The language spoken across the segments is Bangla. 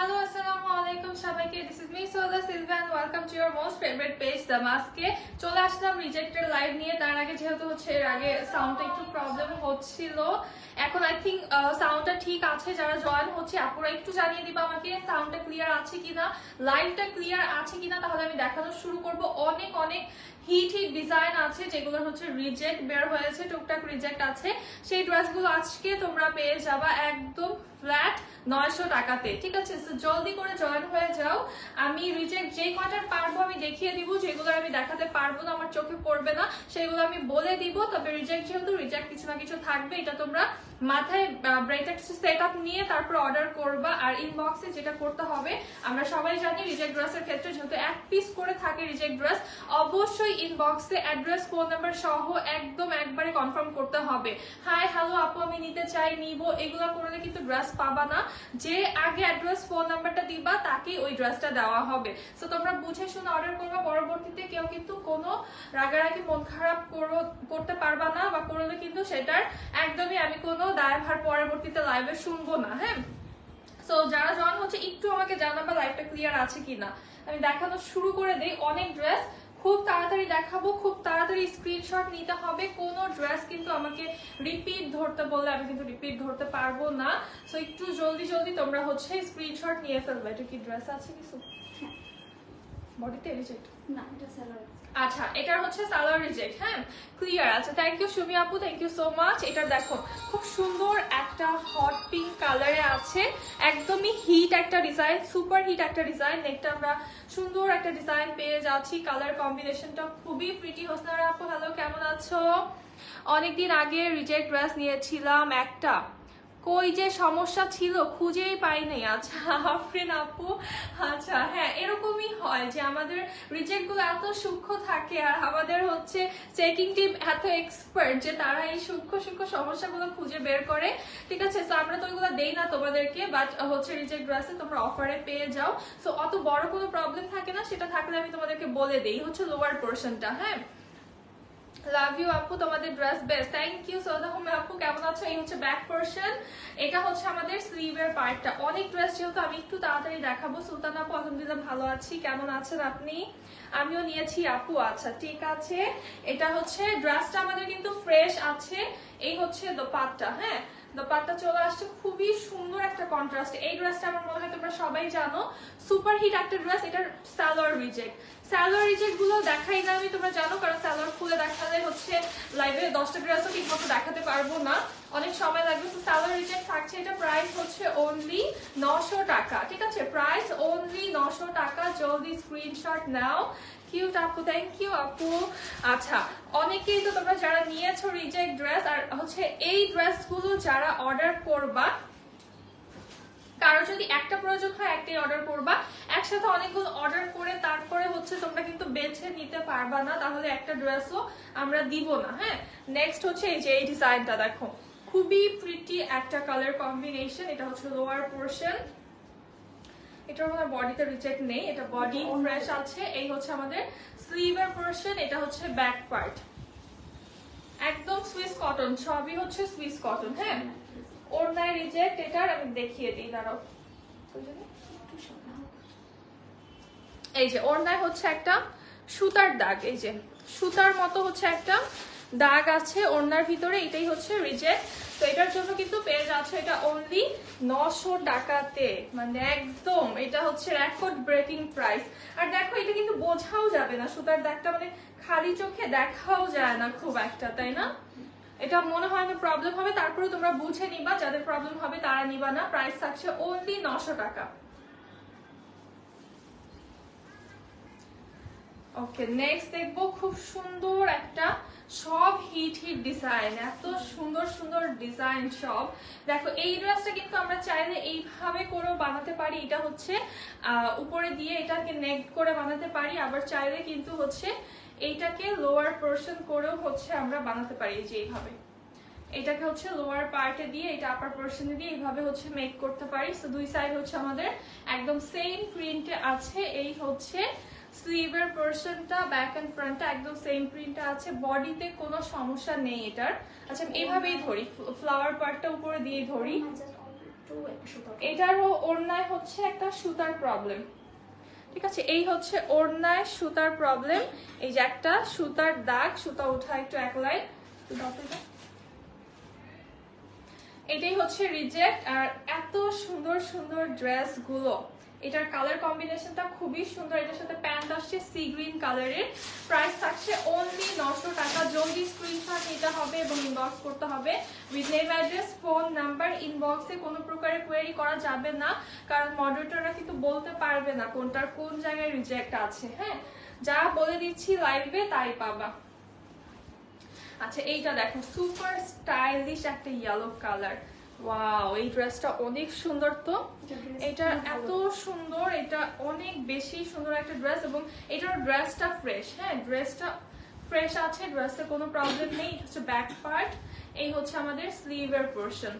Hello, assalamu alaikum সবাইকে। This is me Soda Silva and welcome to your most favorite page Damaske। চলে আসলাম রিজেক্টেড লাইভ নিয়ে। তার আগে যেহেতু হচ্ছে এর আগে সাউন্ডটা একটু প্রবলেম হচ্ছিল, এখন আই থিংক সাউন্ডটা ঠিক আছে। যারা জয়েন হচ্ছে আপুরা একটু জানিয়ে দিবা আমাকে সাউন্ডটা ক্লিয়ার আছে কিনা, লাইভটা ক্লিয়ার আছে কিনা, তাহলে আমি দেখানো শুরু করব। অনেক অনেক হিট ডিজাইন আছে যেগুলো হচ্ছে রিজেক্ট বের হয়েছে, টুকটাক রিজেক্ট আছে। সেই ড্রেসগুলো আজকে তোমরা পেয়ে যাবা একদম ফ্ল্যাট 900 টাকাতে, ঠিক আছে? জলদি করে জয়েন হয়ে যাও। আমি রিজেক্ট যে কয়টার পারবো আমি দেখিয়ে দিব, যেগুলো আমি দেখাতে পারবো না, আমার চোখে পড়বে না, সেগুলো আমি বলে দিব। তবে রিজেক্ট যেহেতু রিজেক্ট কিছু না কিছু থাকবে, এটা তোমরা মাথায় ব্রেইনটা কিছু সেট আপ নিয়ে তারপর অর্ডার করবা। আর ইনবক্সে যেটা করতে হবে, আমরা সবাই জানি রিজেক্ট ড্রেসের ক্ষেত্রে যেহেতু এক পিস করে থাকে রিজেক্ট ড্রেস, অবশ্যই ইনবক্সে অ্যাড্রেস ফোন নাম্বার সহ একদম একবারে কনফার্ম করতে হবে। হাই হ্যালো আপু আমি নিতে চাই, নিব, এগুলো করলে কিন্তু ড্রেস পাবা না। যে আগে অ্যাড্রেস ফোন নাম্বারটা দিবা তাকেই ওই ড্রেসটা দেওয়া হবে। সো তোমরা বুঝে শুনে অর্ডার করবা। পরবর্তীতে কেউ কিন্তু কোনো রাগারাগি মন খারাপ করতে পারবা না, বা করলে কিন্তু সেটার একদমই আমি কোনো দায়ভার পরবর্তীতে লাইভে শুনবো না। হ্যাঁ, সো যারা জয়েন হচ্ছে একটু আমাকে জানাবা লাইভটা ক্লিয়ার আছে কিনা। আমি দেখানো শুরু করে দেই। অনেক ড্রেস খুব তাড়াতাড়ি দেখাবো, খুব তাড়াতাড়ি স্ক্রিনশট নিতে হবে। কোনো ড্রেস কিন্তু আমাকে রিপিট ধরতে বললে আমি কিন্তু রিপিট ধরতে পারবো না। সো একটু জলদি জলদি তোমরা হচ্ছে স্ক্রিনশট নিয়ে ফেলবে। এটা কি ড্রেস আছে কিছু? বডিতে রিজেক্ট না, এটা সালোয়ার। আচ্ছা, এটার হচ্ছে সালোয়ার রিজেক্ট। হ্যাঁ, ক্লিয়ার আছে। থ্যাংক ইউ সুমি আপু, থ্যাংক ইউ সো মাচ। এটা দেখো খুব সুন্দর একটা হট পিঙ্ক কালারে আছে, একদমই হিট একটা ডিজাইন, সুপার হিট একটা ডিজাইন। নেকটা আমরা সুন্দর একটা ডিজাইন পেয়ে যাচ্ছি, কালার কম্বিনেশনটা খুবই প্রিটি। হোসনারা আপু হ্যালো, কেমন আছো? অনেকদিন আগে রিজেক্ট ড্রেস নিয়েছিলাম একটা, কই যে সমস্যা ছিল খুঁজেই পাই নাই। আচ্ছা আফরিন আপু, আচ্ছা হ্যাঁ, এরকমই হয় যে আমাদের রিজেক্ট গুলো এত সূক্ষ্ম থাকে, আর আমাদের হচ্ছে চেকিং টিম এত এক্সপার্ট যে তারা এই সূক্ষ্ম সূক্ষ্ম সমস্যাগুলো খুঁজে বের করে, ঠিক আছে? সো আমরা তো ওইগুলো দেই না তোমাদেরকে, বাট হচ্ছে রিজেক্ট ড্রেসে তোমরা অফারে পেয়ে যাও। সো অত বড় কোনো প্রবলেম থাকে না, সেটা থাকলে আমি তোমাদেরকে বলে দেই। হচ্ছে লোয়ার পোর্শনটা। হ্যাঁ, লাভ ইউ আপু, তোমাদের ড্রেস বেস্ট। থ্যাংক ইউ সৌদা হোমে আপু, কেমন আছো? এই হচ্ছে ব্যাক পোর্শন, এটা হচ্ছে আমাদের স্লিভের পার্টটা। অনেক ড্রেস যেহেতু আমি একটু তাড়াতাড়ি দেখাবো। সুলতান আপু আলহামদুলিল্লাহ ভালো আছি, কেমন আছেন আপনি? আমিও নিয়েছি আপু। আচ্ছা ঠিক আছে, এটা হচ্ছে ড্রেসটা আমাদের কিন্তু ফ্রেশ আছে। এই হচ্ছে দোপাট্টা। হ্যাঁ, দোপাট্টা চলে আসছে, খুবই সুন্দর একটা কন্ট্রাস্ট। এই ড্রেসটা আমার মনে হয় তোমরা সবাই জানো, সুপার হিট একটা ড্রেস। এটার সালোয়ার রিজেক্ট, সালোয়ার রিজেক্ট গুলো দেখাই না আমি, তোমরা জানো, কারণ সালোয়ার খুলে দেখালে হচ্ছে লাইভে 10টা ড্রেসও ঠিক মতো দেখাতে পারবো না, অনেক সময় লাগবে। তো সালোয়ার রিজেক্ট থাকছে। এটা প্রাইস হচ্ছে অনলি 900 টাকা, ঠিক আছে? প্রাইস অনলি 900 টাকা। জলদি স্ক্রিনশট নাও। কিউট আপু, থ্যাংক ইউ আপু। আচ্ছা, অনেকেই তো তোমরা যারা নিয়েছো রিজেক্ট ড্রেস, আর হচ্ছে এই ড্রেসগুলো যারা অর্ডার করবা, কারো যদি একটা প্রয়োজন হয় একটাই অর্ডার করবা। একসাথে অনেকগুলো অর্ডার করে তারপরে হচ্ছে তোমরা কিন্তু বেছে নিতে পারবা না, তাহলে একটা ড্রেসও আমরা দিব না। হ্যাঁ, নেক্সট হচ্ছে এই যে এই ডিজাইনটা দেখো, খুবই প্রিটি একটা কালার কম্বিনেশন। এটা হচ্ছে লোয়ার পোর্শন, এটার মধ্যে বডিতে রিজেক্ট নেই, এটা বডি ফ্রেশ আছে। এই হচ্ছে আমাদের স্লিভের পোর্শন, এটা হচ্ছে ব্যাক পার্ট, একদম সুইস কটন, সবই হচ্ছে সুইস কটন। হ্যাঁ, ওড়নায় রিজেক্ট এটার, আমি দেখিয়ে দিই, দাঁড়াও। এই যে ওড়নায় হচ্ছে একটা সুতার দাগ, এই যে সুতার মতো হচ্ছে একটা দাগ আছে ওড়নার ভিতরে, এটাই হচ্ছে রিজেক্ট। তো এটার জন্য কিন্তু পেয়ে যাচ্ছে এটা অনলি 900 টাকাতে, মানে একদম এটা হচ্ছে রেকর্ড ব্রেকিং প্রাইস। আর দেখো এটা কিন্তু বোঝাও যাবে না, সুতার দাগটা মানে খালি চোখে দেখাও যায় না খুব একটা, তাই না? এটা মনে হয় না প্রবলেম হবে, তারপরে তোমরা বুঝে নিবা, যাদের প্রবলেম হবে তারা নিবা না। প্রাইস থাকছে অনলি 900 টাকা। ওকে, নেক্সট দেখবো খুব সুন্দর একটা, সব হিট হিট ডিজাইন, এত সুন্দর সুন্দর ডিজাইন সব। দেখো এই ড্রেসটা কিন্তু আমরা চাইলে এইভাবে করেও বানাতে পারি, এটা হচ্ছে উপরে দিয়ে এটাকে নেক করে বানাতে পারি, আবার চাইলে কিন্তু হচ্ছে এইটাকে লোয়ার পোর্শন করেও হচ্ছে আমরা বানাতে পারি। এই যে এইভাবে এটাকে হচ্ছে লোয়ার পার্টে দিয়ে এটা আপার পোর্শনে দিয়ে এইভাবে হচ্ছে মেক করতে পারি। সো দুই সাইড হচ্ছে আমাদের একদম সেম প্রিন্টে আছে। এই হচ্ছে স্লিভের পোর্শনটা, ব্যাক এন্ড ফ্রন্টটা একদম সেম প্রিন্টে আছে, বডিতে কোনো সমস্যা নেই এটার। আচ্ছা এইভাবেই ধরি, ফ্লাওয়ার পার্টটা উপরে দিয়ে ধরি। এটারও ওড়নায় হচ্ছে একটা সুতার প্রবলেম, ঠিক আছে? এই হচ্ছে ওড়নায় সুতার প্রবলেম, এই যে একটা সুতার দাগ, সুতা উঠা একটু এক লাইন, এটাই হচ্ছে রিজেক্ট। আর এত সুন্দর সুন্দর ড্রেস গুলো, এটার কালার কম্বিনেশনটা খুবই সুন্দর। এটার সাথে প্যান্ট আসছে সি গ্রিন কালারের, প্রাইস থাকছে অনলি 900 টাকা। জলদি স্ক্রিনশট নিতে হবে এবং ইনবক্স করতে হবে with name address phone number. ইনবক্সে কোনো প্রকারের কোয়েরি করা যাবে না, কারণ মডারেটররা কিন্তু বলতে পারবে না কোনটার কোন জায়গায় রিজেক্ট আছে। হ্যাঁ, যা বলে দিচ্ছি লাইভে তাই পাবা। আচ্ছা, এইটা দেখো, সুপার স্টাইলিশ একটা ইয়েলো কালার। ওয়াও, এই ড্রেসটা অনেক সুন্দর। তো এটা এত সুন্দর, এটা অনেক বেশি সুন্দর একটা ড্রেস, এবং এটার ড্রেসটা ফ্রেশ। হ্যাঁ, ড্রেসটা ফ্রেশ আছে, ড্রেসে কোনো প্রবলেম নেই। এটা হচ্ছে ব্যাক পার্ট, এই হচ্ছে আমাদের স্লিভের পোরশন।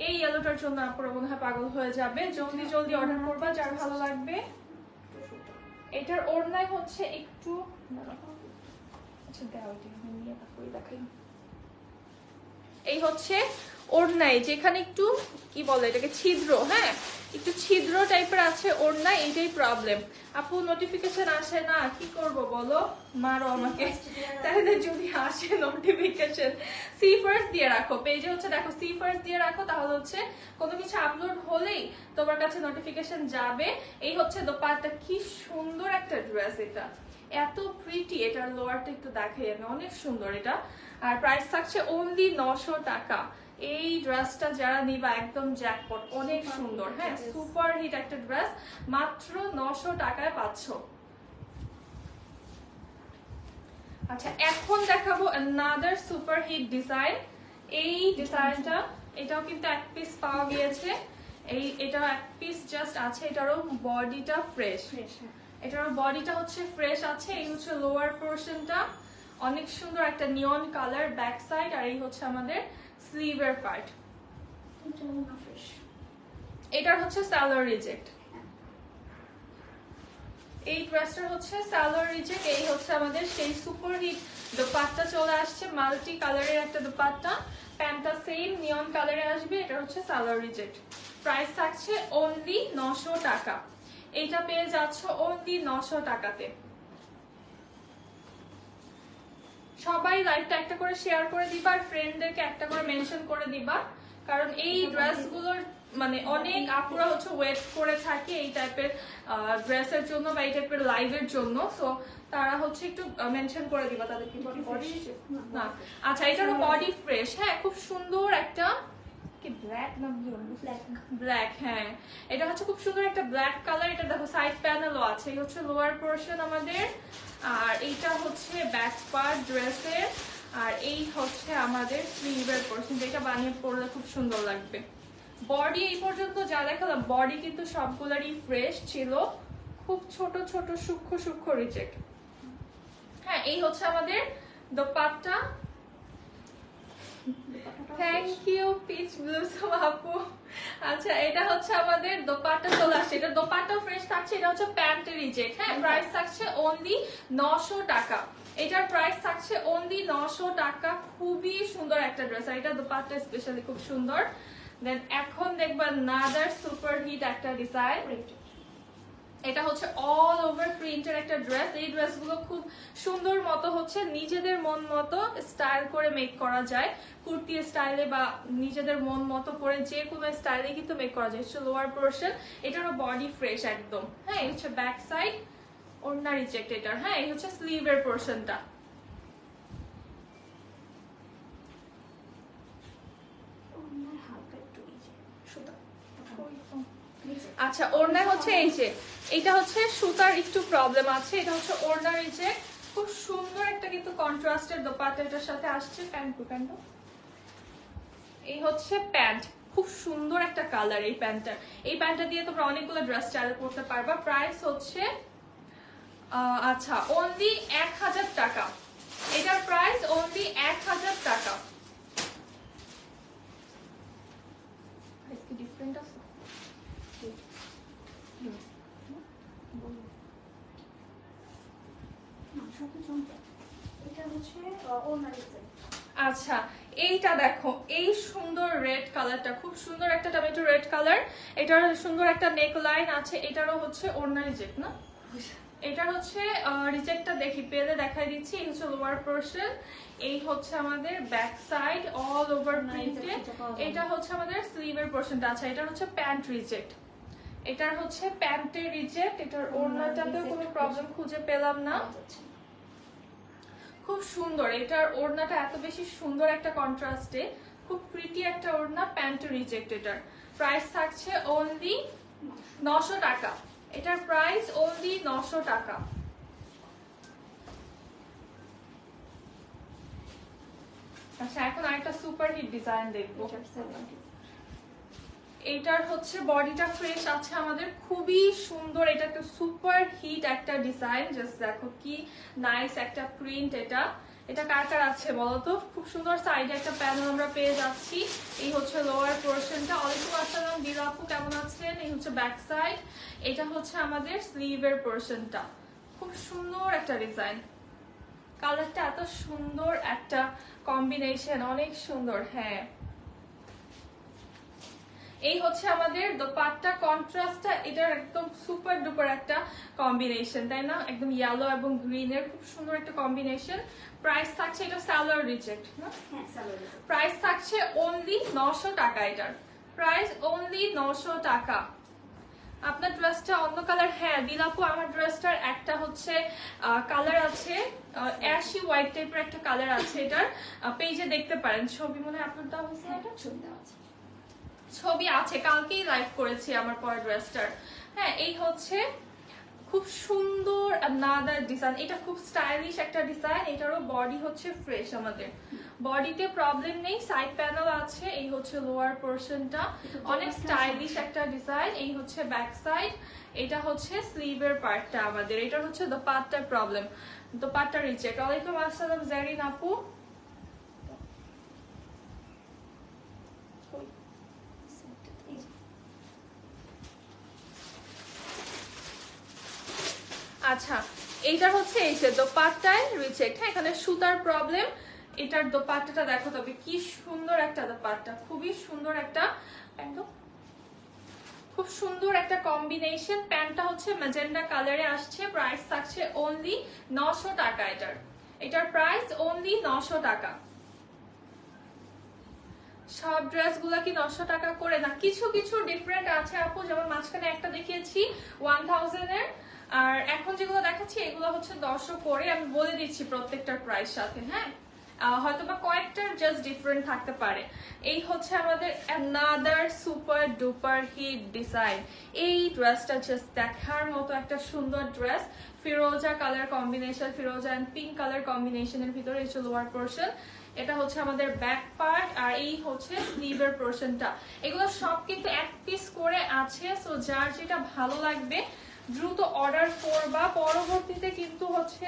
এই ইয়েলোটার জন্য আপনারা মনে হয় পাগল হয়ে যাবে। জলদি জলদি অর্ডার করবা যার ভালো লাগবে। এটার ওড়নায় হচ্ছে একটু, আচ্ছা দাও, নিয়ে তারপরে দেখাই। এই হচ্ছে ওড়নায় যেখানে একটু কি বলে এটাকে, ছিদ্র। হ্যাঁ, একটু ছিদ্র টাইপের আছে ওড়নায়, এইটাই প্রবলেম। আপু নোটিফিকেশন আসে না, কি করব বলো, মারো আমাকে। তাহলে যদি আসে নোটিফিকেশন, সি ফার্স্ট দিয়ে রাখো পেজে, হচ্ছে দেখো সি ফার্স্ট দিয়ে রাখো, তাহলে হচ্ছে কোনো কিছু আপলোড হলেই তোমার কাছে নোটিফিকেশন যাবে। এই হচ্ছে দোপাট্টা, কি সুন্দর একটা ড্রেস, এটা এত প্রিটি। এটার লোয়ারটা একটু দেখাই আমি, অনেক সুন্দর এটা। আর প্রাইস থাকছে অনলি 900 টাকা। এই ড্রেসটা যারা নিবা একদম জ্যাকপট, অনেক সুন্দর। হ্যাঁ, সুপার হিট একটা ড্রেস, মাত্র 900 টাকায় পাচ্ছ। আচ্ছা, এখন দেখাবো another সুপার হিট ডিজাইন। এই ডিজাইনটা, এটাও কিন্তু এক পিস পাওয়া গিয়েছে। এটাও এক পিস জাস্ট আছে। এটারও বডিটা ফ্রেশ, এটারও বডিটা হচ্ছে ফ্রেশ আছে। এই হচ্ছে লোয়ার পোরশনটা, অনেক সুন্দর একটা নিয়ন কালার ব্যাক সাইড। আর এই হচ্ছে আমাদের স্লিভের পার্ট। এটার হচ্ছে সালোয়ার রিজেক্ট, এই ড্রেসটার হচ্ছে সালোয়ার রিজেক্ট। এই হচ্ছে আমাদের সেই সুপার হিট দোপাট্টা চলে আসছে, মাল্টি কালারের একটা দোপাট্টা। প্যান্টটা সেম নিয়ন কালারে আসবে। এটা হচ্ছে সালোয়ার রিজেক্ট। প্রাইস থাকছে অনলি 900 টাকা। এইটা পেয়ে যাচ্ছ অনলি 900 টাকাতে। সবাই লাইভটা একটা করে শেয়ার করে দিবা, আর ফ্রেন্ডদেরকে একটা করে মেনশন করে দিবা, কারণ এই ড্রেসগুলোর মানে অনেক আপুরা হচ্ছে ওয়েট করে থাকে এই টাইপের ড্রেসের জন্য বা এই টাইপের লাইভের জন্য। সো তারা হচ্ছে একটু মেনশন করে দিবা তাদেরকে। না, আচ্ছা, এটারও বডি ফ্রেশ। হ্যাঁ, খুব সুন্দর একটা কি ব্ল্যাক না ব্ল্যাক। হ্যাঁ, এটা হচ্ছে খুব সুন্দর একটা ব্ল্যাক কালার। এটা দেখো সাইড প্যানেলও আছে। এই হচ্ছে লোয়ার পোরশন আমাদের, আর এইটা হচ্ছে ব্যাক পার্ট ড্রেসের, আর এই হচ্ছে আমাদের স্লিভের পোরশন, যেটা বানিয়ে পরলে খুব সুন্দর লাগবে। বডি এই পর্যন্ত যা দেখালাম, বডি কিন্তু সবগুলারই ফ্রেশ ছিল, খুব ছোট ছোট সূক্ষ্ম সূক্ষ্ম রিজেক্ট। হ্যাঁ, এই হচ্ছে আমাদের dupatta. Thank you peach blossom আপু। আচ্ছা, এটা হচ্ছে আমাদের দোপাট্টা চলে আসছে। এটা দোপাট্টা ফ্রেশ থাকছে। এটা হচ্ছে প্যান্টের রিজেক্ট। হ্যাঁ, প্রাইস থাকছে অনলি 900 টাকা। এটার প্রাইস থাকছে অনলি 900 টাকা। খুবই সুন্দর একটা ড্রেস, আর এটা দোপাট্টা স্পেশালি খুব সুন্দর। দেন এখন দেখবা নাদার সুপার হিট একটা ডিজাইন। এটা হচ্ছে অল ওভার প্রিন্টের একটা ড্রেস। এই ড্রেসগুলো খুব সুন্দর মতো হচ্ছে নিজেদের মন মতো স্টাইল করে মেক করা যায়, কুর্তি স্টাইলে বা নিজেদের মন মতো করে যে কোনো স্টাইলে কিন্তু মেক করা যায়। হচ্ছে লোয়ার পোরশন, এটারও বডি ফ্রেশ একদম। হ্যাঁ, এই হচ্ছে ব্যাক সাইড, ওড়না রিজেক্ট এটার। হ্যাঁ, এই হচ্ছে স্লিভের পোরশনটা। আচ্ছা, ওড়নায় হচ্ছে এই যে এটা হচ্ছে সুতার একটু প্রবলেম আছে। এটা হচ্ছে ওড়না রিজেক্ট। খুব সুন্দর একটা কিন্তু কন্ট্রাস্টের দোপাট্টা এটার সাথে আসছে। প্যান্ট এই হচ্ছে প্যান্ট, খুব সুন্দর একটা কালার এই প্যান্টটা। এই প্যান্টটা দিয়ে তোমরা অনেকগুলো ড্রেস স্টাইল করতে পারবা। প্রাইস হচ্ছে আচ্ছা অনলি 1000 টাকা। এটার প্রাইস অনলি 1000 টাকা। ডিফারেন্ট আছে। এটা হচ্ছে ওড়না ডিজাইন। আচ্ছা, এইটা দেখো, এই সুন্দর রেড কালারটা, খুব সুন্দর একটা টমেটো রেড কালার। এটার সুন্দর একটা নেক লাইন আছে। এটারও হচ্ছে ওড়না রিজেক্ট না, এটার হচ্ছে রিজেক্টটা দেখি পেলে দেখাই দিচ্ছি। এই হচ্ছে লোয়ার পোর্শন, এই হচ্ছে আমাদের back side all over printed. এটা হচ্ছে আমাদের স্লিভের পোর্শনটা। আচ্ছা, এটা হচ্ছে প্যান্ট রিজেক্ট, এটার হচ্ছে প্যান্টের রিজেক্ট। এটার ওড়নাটাতেও কোনো প্রবলেম খুঁজে পেলাম না। খুব সুন্দর, এটার ওড়নাটা এত বেশি সুন্দর একটা কন্ট্রাস্টে, খুব প্রিটি একটা ওড়না। Pant reject. এটার প্রাইস থাকছে অনলি 900 টাকা। এটার প্রাইস অনলি 900 টাকা। আচ্ছা, এখন আরেকটা সুপার হিট ডিজাইন দেখবো। এটার হচ্ছে বডিটা ফ্রেশ আছে আমাদের, খুবই সুন্দর। এটা একটা সুপার হিট একটা ডিজাইন, জাস্ট দেখো কি নাইস একটা প্রিন্ট। এটা এটা কার কার আছে বলতো? খুব সুন্দর সাইডে একটা প্যানেল আমরা পেয়ে যাচ্ছি। এই হচ্ছে লোয়ার পোর্শনটা। ওয়ালাইকুম আসসালাম দিলা আপু, কেমন আছেন? এই হচ্ছে ব্যাক সাইড। এটা হচ্ছে আমাদের স্লিভের পোর্শনটা। খুব সুন্দর একটা ডিজাইন, কালারটা এত সুন্দর একটা কম্বিনেশন, অনেক সুন্দর। হ্যাঁ, এই হচ্ছে আমাদের দোপাট্টা কন্ট্রাস্টটা। এটার একদম সুপার ডুপার একটা কম্বিনেশন, তাই না? একদম ইয়েলো এবং গ্রিনের খুব সুন্দর একটা কম্বিনেশন। প্রাইস থাকছে, এটা সালোয়ার রিজেক্ট না, প্রাইস থাকছে অনলি 900 টাকা। এটার প্রাইস অনলি 900 টাকা। আপনার ড্রেসটা অন্য কালার? হ্যাঁ দিলাপু, আমার ড্রেসটার একটা হচ্ছে কালার আছে, অ্যাশি হোয়াইট টাইপের একটা কালার আছে। এটার পেজে দেখতে পারেন, ছবি মনে হয় আপনার দেওয়া হয়েছে। এটা ছবি দেওয়া আছে, ছবি আছে, কালকেই লাইভ করেছি আমার পরের ড্রেসটার। হ্যাঁ, এই হচ্ছে খুব সুন্দর আনাদার ডিজাইন। এটা খুব স্টাইলিশ একটা ডিজাইন। এটারও বডি হচ্ছে ফ্রেশ, আমাদের বডিতে প্রবলেম নেই, সাইড প্যানেল আছে। এই হচ্ছে লোয়ার পোর্শনটা, অনেক স্টাইলিশ একটা ডিজাইন। এই হচ্ছে ব্যাক সাইড, এটা হচ্ছে স্লিভের পার্টটা আমাদের। এটা হচ্ছে দোপাট্টার প্রবলেম, দোপাট্টা রিজেক্ট। ওয়ালাইকুম আসসালাম জারিন আপু। আচ্ছা, এইটা হচ্ছে এই যে দোপাট্টায় রিজেক্ট। হ্যাঁ, এখানে সুতার প্রবলেম। এটার দোপাট্টাটা দেখো তবে কি সুন্দর একটা দোপাট্টা, খুবই সুন্দর একটা, একদম খুব সুন্দর একটা কম্বিনেশন। প্যান্টটা হচ্ছে ম্যাজেন্ডা কালারে আসছে। প্রাইস থাকছে অনলি 900 টাকা। এটার প্রাইস অনলি 900 টাকা। সব ড্রেসগুলো কি 900 টাকা করে না, কিছু কিছু ডিফারেন্ট আছে আপু। যেমন মাঝখানে একটা দেখিয়েছি 1000 এর, আর এখন যেগুলো দেখাচ্ছি এগুলো হচ্ছে 900 করে। আমি বলে দিচ্ছি প্রত্যেকটার প্রাইস সাথে। হ্যাঁ, হয়তোবা কয়েকটার জাস্ট ডিফারেন্ট থাকতে পারে। এই হচ্ছে আমাদের another super duper hit design. এই ড্রেসটা জাস্ট দেখার মতো একটা সুন্দর ড্রেস। ফিরোজা কালার কম্বিনেশন, ফিরোজা এন্ড পিঙ্ক কালার কম্বিনেশনের ভিতরে এই লোয়ার পোর্শন। এটা হচ্ছে আমাদের ব্যাক পার্ট, আর এই হচ্ছে স্লিভের পোর্শনটা। এগুলো সব কিন্তু এক পিস করে আছে। সো যার যেটা ভালো লাগবে দ্রুত অর্ডার করবা, পরবর্তীতে কিন্তু হচ্ছে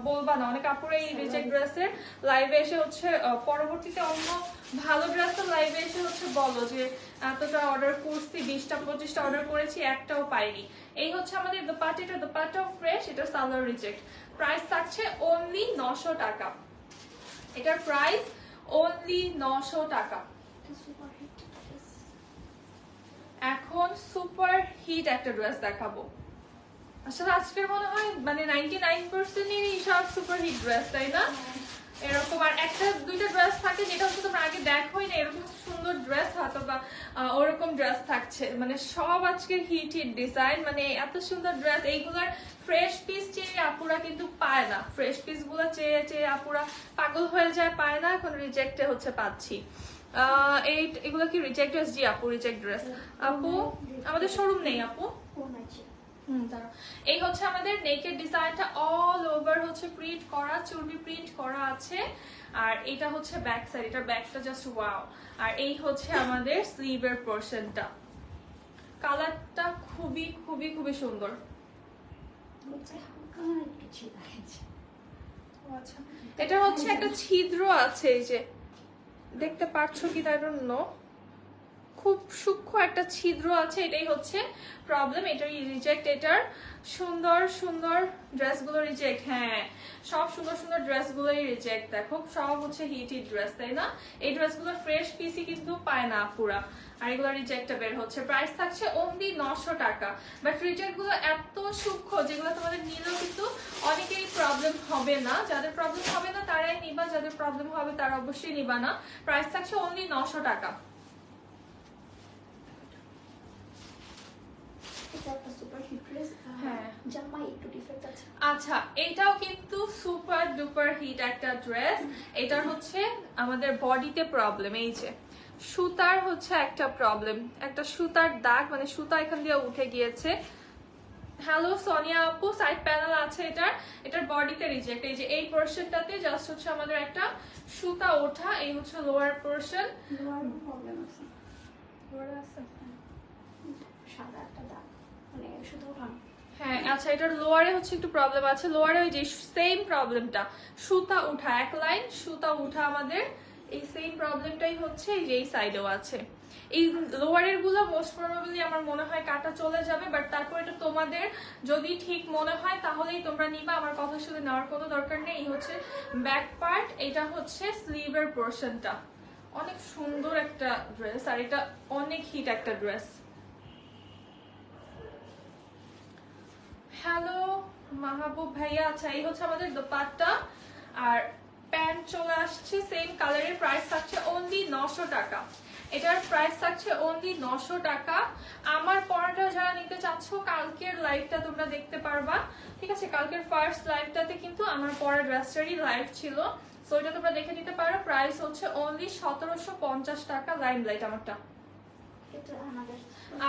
বলবা না। অনেক আপুরা এই রিজেক্ট ড্রেসের লাইভে এসে হচ্ছে পরবর্তীতে অন্য ভালো ড্রেসের লাইভে এসে হচ্ছে বলো যে এতটা অর্ডার করছি, 20টা 25টা অর্ডার করেছি, একটাও পাইনি। এই হচ্ছে আমাদের দোপাট্টা, দোপাট্টাও ফ্রেশ। এটা সালোয়ার রিজেক্ট। প্রাইস থাকছে অনলি 900 টাকা। এটার প্রাইস অনলি 900 টাকা। এখন সুপার হিট একটা ড্রেস দেখাবো। আসলে আজকের মনে হয় মানে 99%-ই সব সুপার হিট ড্রেস, তাই না? এরকম আর একটা দুইটা ড্রেস থাকে যেটা হচ্ছে তোমরা আগে দেখোই না, এরকম সুন্দর ড্রেস হয়তো বা ওরকম ড্রেস থাকছে। মানে সব আজকের হিট হিট ডিজাইন, মানে এত সুন্দর ড্রেস। এইগুলার ফ্রেশ পিস চেয়ে আপুরা কিন্তু পায় না, ফ্রেশ পিস গুলো চেয়ে চেয়ে আপুরা পাগল হয়ে যায়, পায় না। এখন রিজেক্টে হচ্ছে পাচ্ছি। এগুলো কি রিজেক্ট ড্রেস? জি আপু, রিজেক্ট ড্রেস। আপু আমাদের শোরুম নেই আপু। এই হচ্ছে আমাদের নেকের ডিজাইনটা, অল ওভার হচ্ছে প্রিন্ট করা, চুড়ি প্রিন্ট করা আছে। আর এটা হচ্ছে ব্যাক সাইড, এটার ব্যাকটা জাস্ট ওয়াও। আর এই হচ্ছে আমাদের স্লিভের পোর্শনটা। কালারটা খুবই খুবই খুবই সুন্দর। এটা হচ্ছে একটা ছিদ্র আছে, এই যে দেখতে পাচ্ছ কি, তাই জন্য খুব সূক্ষ্ম একটা ছিদ্র আছে, এটাই হচ্ছে প্রবলেম। এটারই রিজেক্ট। এটার সুন্দর সুন্দর ড্রেসগুলো রিজেক্ট। হ্যাঁ, সব সুন্দর সুন্দর ড্রেসগুলোই রিজেক্ট। দেখো সব হচ্ছে হিটেড ড্রেস, তাই না? এই ড্রেসগুলো ফ্রেশ পিসি কিন্তু পায় না পুরা, আর এগুলো রিজেক্টে বের হচ্ছে। প্রাইস থাকছে অনলি 900 টাকা। বাট রিজেক্ট গুলো এত সূক্ষ্ম যেগুলো তোমাদের নিলেও কিন্তু অনেকেরই প্রবলেম হবে না। যাদের প্রবলেম হবে না তারাই নিবা, যাদের প্রবলেম হবে তারা অবশ্যই নিবা না। প্রাইস থাকছে অনলি 900 টাকা। আচ্ছা, এটাও কিন্তু সুপার ডুপার হিট একটা ড্রেস। এটার হচ্ছে আমাদের বডিতে প্রবলেম, এই যে সুতার হচ্ছে একটা প্রবলেম, একটা সুতার দাগ, মানে সুতা এখান দিয়ে উঠে গিয়েছে। হ্যালো সোনিয়া আপু, সাইড প্যানেল আছে এটার বডিতে রিজেক্ট। এই যে এই পোরশনটাতে জাস্ট হচ্ছে আমাদের একটা সুতা ওঠা, এই হচ্ছে লোয়ার পোরশন। প্রবলেম আছে, সাদা একটা দাগ, মানে সুতা ওঠানো। হ্যাঁ আচ্ছা, এটার লোয়ারে হচ্ছে একটু প্রবলেম আছে। লোয়ারে ওই যে সেম প্রবলেমটা, সুতা উঠা, এক লাইন সুতা উঠা আমাদের এই সেম প্রবলেমটাই হচ্ছে এই যে এই সাইডেও আছে। এই লোয়ারের গুলো মোস্ট প্রবাবলি আমার মনে হয় কাটা চলে যাবে, বাট তারপর এটা তোমাদের যদি ঠিক মনে হয় তাহলেই তোমরা নিবা, আমার কথা শুনে নেওয়ার কোনো দরকার নেই। এই হচ্ছে ব্যাক পার্ট, এটা হচ্ছে স্লিভের পোরশনটা। অনেক সুন্দর একটা ড্রেস, আর এটা অনেক হিট একটা ড্রেস। হ্যালো মাহবুব ভাইয়া, আচ্ছা এই হচ্ছে আমাদের দোপাট্টা, আর প্যান্ট চলে আসছে সেম কালারের। প্রাইস থাকছে অনলি 900 টাকা। এটার প্রাইস থাকছে অনলি 900 টাকা। আমার পরাটা যারা নিতে চাচ্ছ, কালকের লাইভটা তোমরা দেখতে পারবা, ঠিক আছে? কালকের ফার্স্ট লাইভটাতে কিন্তু আমার পরা ড্রেসটারই লাইভ ছিল, সো এটা তোমরা দেখে নিতে পারো। প্রাইস হচ্ছে অনলি 1750 টাকা। লাইমলাইট আমারটা।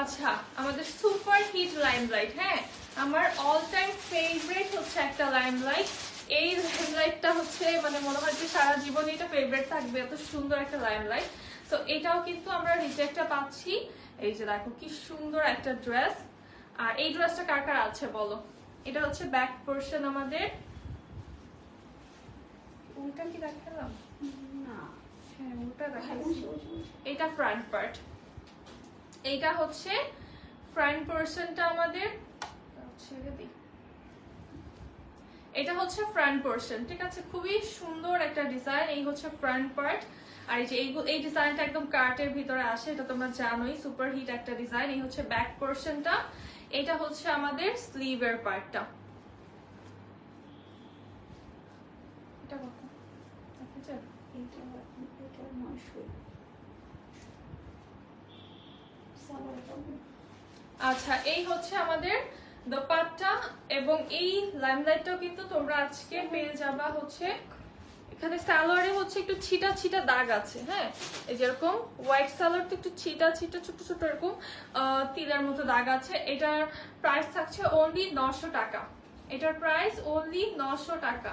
আচ্ছা, আমাদের সুপার হিট লাইমলাইট। হ্যাঁ, আমার অল টাইম ফেভারিট হচ্ছে একটা লাইমলাইট। এই লাইমলাইটটা হচ্ছে মানে মনে হয় যে সারা জীবন এটা ফেভারিট থাকবে, এত সুন্দর একটা লাইমলাইট। তো এটাও কিন্তু আমরা রিজেক্টটা পাচ্ছি। এই যে দেখো কি সুন্দর একটা ড্রেস। আর এই ড্রেসটা কার কার আছে বলো? এটা হচ্ছে ব্যাক পোরশন আমাদের। উল্টা কি দেখালাম? না, হ্যাঁ উল্টা দেখাচ্ছি। এটা ফ্রন্ট পার্ট, এইটা হচ্ছে ফ্রন্ট পোরশনটা আমাদের। ছেড়ে দিই। এটা হচ্ছে ফ্রন্ট পোরশন, ঠিক আছে? খুবই সুন্দর একটা ডিজাইন। এই হচ্ছে ফ্রন্ট পার্ট, আর এই যে এই ডিজাইনটা একদম কার্টের ভিতরে আসে, এটা তোমরা জানোই, সুপার হিট একটা ডিজাইন। এই হচ্ছে ব্যাক পোরশনটা, এটা হচ্ছে আমাদের স্লিভের পার্টটা। এটা কত? আচ্ছা, এই হচ্ছে আমাদের দোপাট্টা, এবং এই লাইমলাইটটাও কিন্তু তোমরা আজকে পেয়ে যাবা হচ্ছে এখানে। সালোয়ারে হচ্ছে একটু ছিটা ছিটা দাগ আছে, হ্যাঁ, এই যেরকম হোয়াইট সালোয়ার তো একটু ছিটা ছিটা ছোট ছোট এরকম তিলের মতো দাগ আছে। এটার প্রাইস থাকছে অনলি 900 টাকা। এটার প্রাইস অনলি 900 টাকা।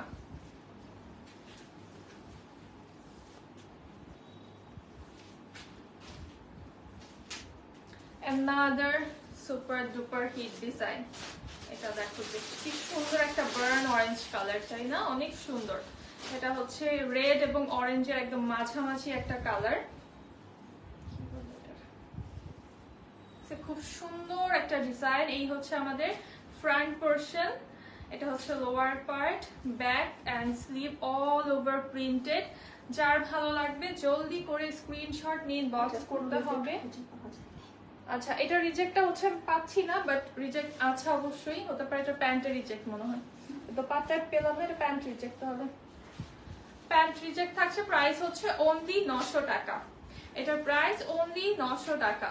Another super duper hit design. এটা দেখো কি সুন্দর একটা বার্ন অরেঞ্জ কালার, তাই না? অনেক সুন্দর। এটা হচ্ছে রেড এবং অরেঞ্জের একদম মাঝামাঝি একটা কালার। খুব সুন্দর একটা ডিজাইন। এই হচ্ছে আমাদের ফ্রন্ট পোরশন, এটা হচ্ছে lower part, back end sleeve all over printed. যার ভালো লাগবে জলদি করে স্ক্রিনশট নিয়ে বক্স করতে হবে। আচ্ছা, এটা রিজেক্টটা হচ্ছে পাচ্ছি না, বাট রিজেক্ট আছে অবশ্যই, হতে পারে এটা প্যান্টের রিজেক্ট মনে হয়। তো পাটটা পেলাম না, এটা প্যান্ট রিজেক্ট হবে। প্যান্ট রিজেক্ট থাকছে। প্রাইস হচ্ছে অনলি 900 টাকা। এটার প্রাইস অনলি 900 টাকা।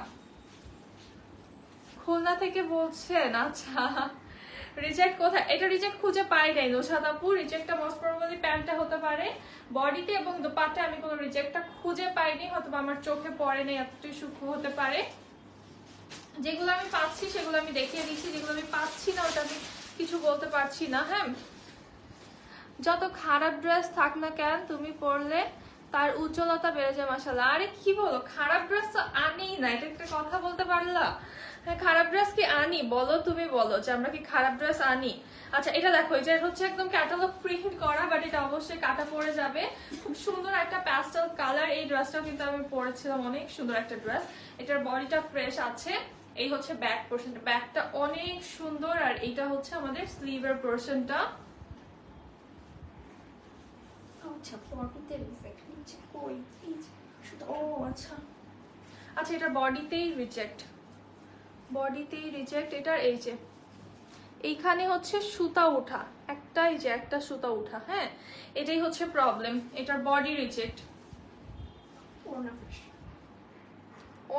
খুলনা থেকে বলছেন? আচ্ছা, রিজেক্ট কোথায়? এটা রিজেক্ট খুঁজে পাই নাই নৌশাদ আপু। রিজেক্টটা মোস্ট প্রবাবলি প্যান্টটা হতে পারে, বডিতে এবং দোপাট্টায় আমি কোনো রিজেক্টটা খুঁজে পাইনি, হয়তো আমার চোখে পড়ে নেই, এতটাই সূক্ষ্ম হতে পারে। যেগুলো আমি পাচ্ছি সেগুলো আমি দেখিয়ে দিচ্ছি, যেগুলো আমি পাচ্ছি না ওটা আমি কিছু বলতে পারছি না। হ্যাঁ, যত খারাপ ড্রেস থাক না কেন তুমি পরলে তার উজ্জ্বলতা বেড়ে যায় মাশাআল্লাহ। আরে কি বলো, খারাপ ড্রেস তো আনেই না, এটা একটা কথা বলতে পারলা? হ্যাঁ খারাপ ড্রেস কি আনি বলো, তুমি বলো যে আমরা কি খারাপ ড্রেস আনি। আচ্ছা এটা দেখো, এটা হচ্ছে একদম ক্যাটালগ প্রিন্ট করা, বাট এটা অবশ্যই কাটা পড়ে যাবে। খুব সুন্দর একটা প্যাস্টেল কালার। এই ড্রেসটাও কিন্তু আমি পরেছিলাম, অনেক সুন্দর একটা ড্রেস। এটার বডিটা ফ্রেশ আছে। এই হচ্ছে ব্যাক পোর্শনটা, ব্যাকটা অনেক সুন্দর। আর এইটা হচ্ছে আমাদের স্লিভের পোর্শনটা। আচ্ছা বডিতে রিজেক্ট নিচে ওই এই যে শুধু ও আচ্ছা আচ্ছা, এটা বডিতেই রিজেক্ট, বডিতেই রিজেক্ট। এটার এই যে এইখানে হচ্ছে সুতা উঠা একটা, এই যে একটা সুতা উঠা, হ্যাঁ এটাই হচ্ছে প্রবলেম। এটার বডি রিজেক্ট। পুরোনো ফ্রেশ।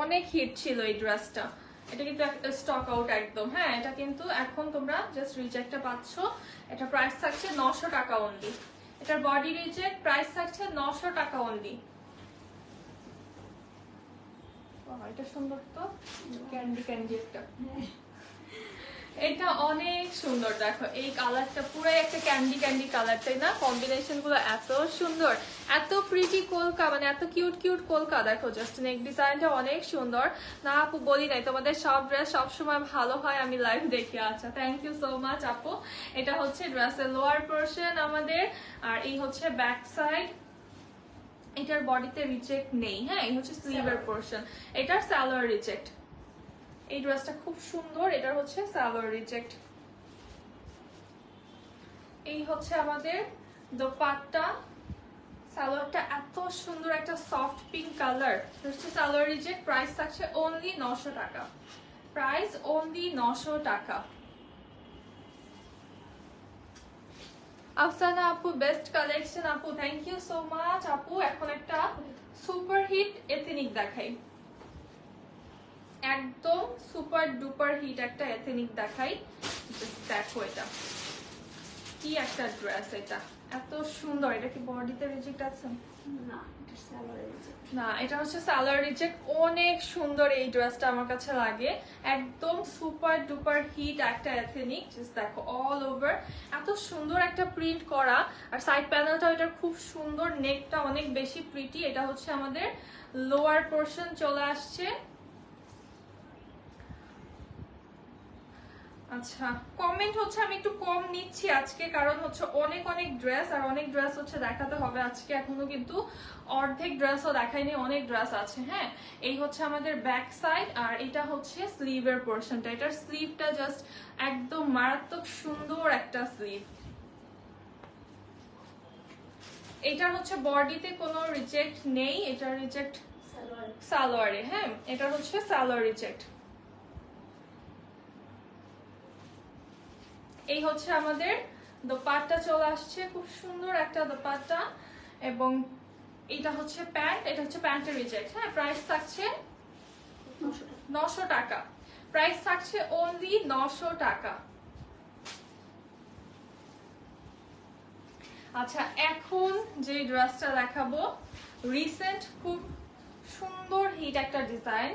অনেক হিট ছিল এই ড্রেসটা। এটা কিন্তু স্টক আউট একদম। হ্যাঁ এটা কিন্তু এখন তোমরা জাস্ট রিজেক্টটা পাচ্ছ। এটা প্রাইস থাকছে 900 টাকা অনলি। এটার বডি রিজেক্ট, প্রাইস থাকছে 900 টাকা অনলি। এটা সুন্দর তো, ক্যান্ডি ক্যান্ডি একটা। এটা অনেক সুন্দর। দেখো এই কালারটা পুরো একটা ক্যান্ডি ক্যান্ডি কালার, তাই না? কম্বিনেশন গুলো এত সুন্দর, এত প্রিটি কলকা, মানে এত কিউট কিউট কলকা। দেখো জাস্ট নেক ডিজাইনটা অনেক সুন্দর। না আপু বলি নাই তোমাদের সব ড্রেস সবসময় ভালো হয়, আমি লাইভ দেখি। আচ্ছা থ্যাংক ইউ সো মাচ আপু। এটা হচ্ছে ড্রেসের লোয়ার পোর্শন আমাদের, আর এই হচ্ছে ব্যাক সাইড। এটার বডিতে রিজেক্ট নেই। হ্যাঁ এই হচ্ছে স্লিভের পোর্শন। এটার সালোয়ার রিজেক্ট। এই ড্রেসটা খুব সুন্দর। এটার হচ্ছে সালোয়ার রিজেক্ট। এই হচ্ছে আমাদের দোপাট্টা। সালোয়ারটা এত সুন্দর, একটা সফট পিঙ্ক কালার। হচ্ছে সালোয়ার রিজেক্ট। প্রাইস থাকছে অনলি 900 টাকা। প্রাইস অনলি 900 টাকা। আফসানা আপু বেস্ট কালেকশন আপু, থ্যাংক ইউ সো মাচ আপু। এখন একটা সুপার হিট এথনিক দেখাই, একদম সুপার ডুপার হিট একটা এথনিক দেখাই। দেখো এটা কি একটা ড্রেস, এটা এত সুন্দর। এটা কি বডিতে রিজেক্ট আছে? না এটা সালোয়ার রিজেক্ট না, এটা হচ্ছে সালোয়ার রিজেক্ট। অনেক সুন্দর এই ড্রেসটা আমার কাছে লাগে, একদম সুপার ডুপার হিট একটা এথনিক। জাস্ট দেখো অল ওভার এত সুন্দর একটা প্রিন্ট করা। আর সাইড প্যানেলটা এটার খুব সুন্দর, নেকটা অনেক বেশি প্রিটি। এটা হচ্ছে আমাদের লোয়ার পোর্শন চলে আসছে। আচ্ছা কমেন্ট হচ্ছে আমি একটু কম নিচ্ছি আজকে, কারণ হচ্ছে অনেক অনেক ড্রেস, আর অনেক ড্রেস হচ্ছে দেখাতে হবে আজকে। এখনো কিন্তু অর্ধেক ড্রেসও দেখাইনি, অনেক ড্রেস আছে। হ্যাঁ এই হচ্ছে আমাদের ব্যাক সাইড, আর এটা হচ্ছে স্লিভের পোর্শনটা। এটার স্লিভটা জাস্ট একদম মারাত্মক সুন্দর একটা স্লিভ। এটার হচ্ছে বডিতে কোনো রিজেক্ট নেই, এটা রিজেক্ট সালোয়ারে। হ্যাঁ এটা হচ্ছে সালোয়ার রিজেক্ট। এই হচ্ছে আমাদের দোপাট্টা চলে আসছে, খুব সুন্দর একটা দোপাট্টা। এবং এটা হচ্ছে প্যান্ট, এটা হচ্ছে প্যান্টের রিজেক্ট। হ্যাঁ প্রাইস থাকছে 900 টাকা। প্রাইস থাকছে অনলি 900 টাকা। আচ্ছা এখন যে ড্রেসটা দেখাবো, রিসেন্ট খুব সুন্দর হিট একটা ডিজাইন।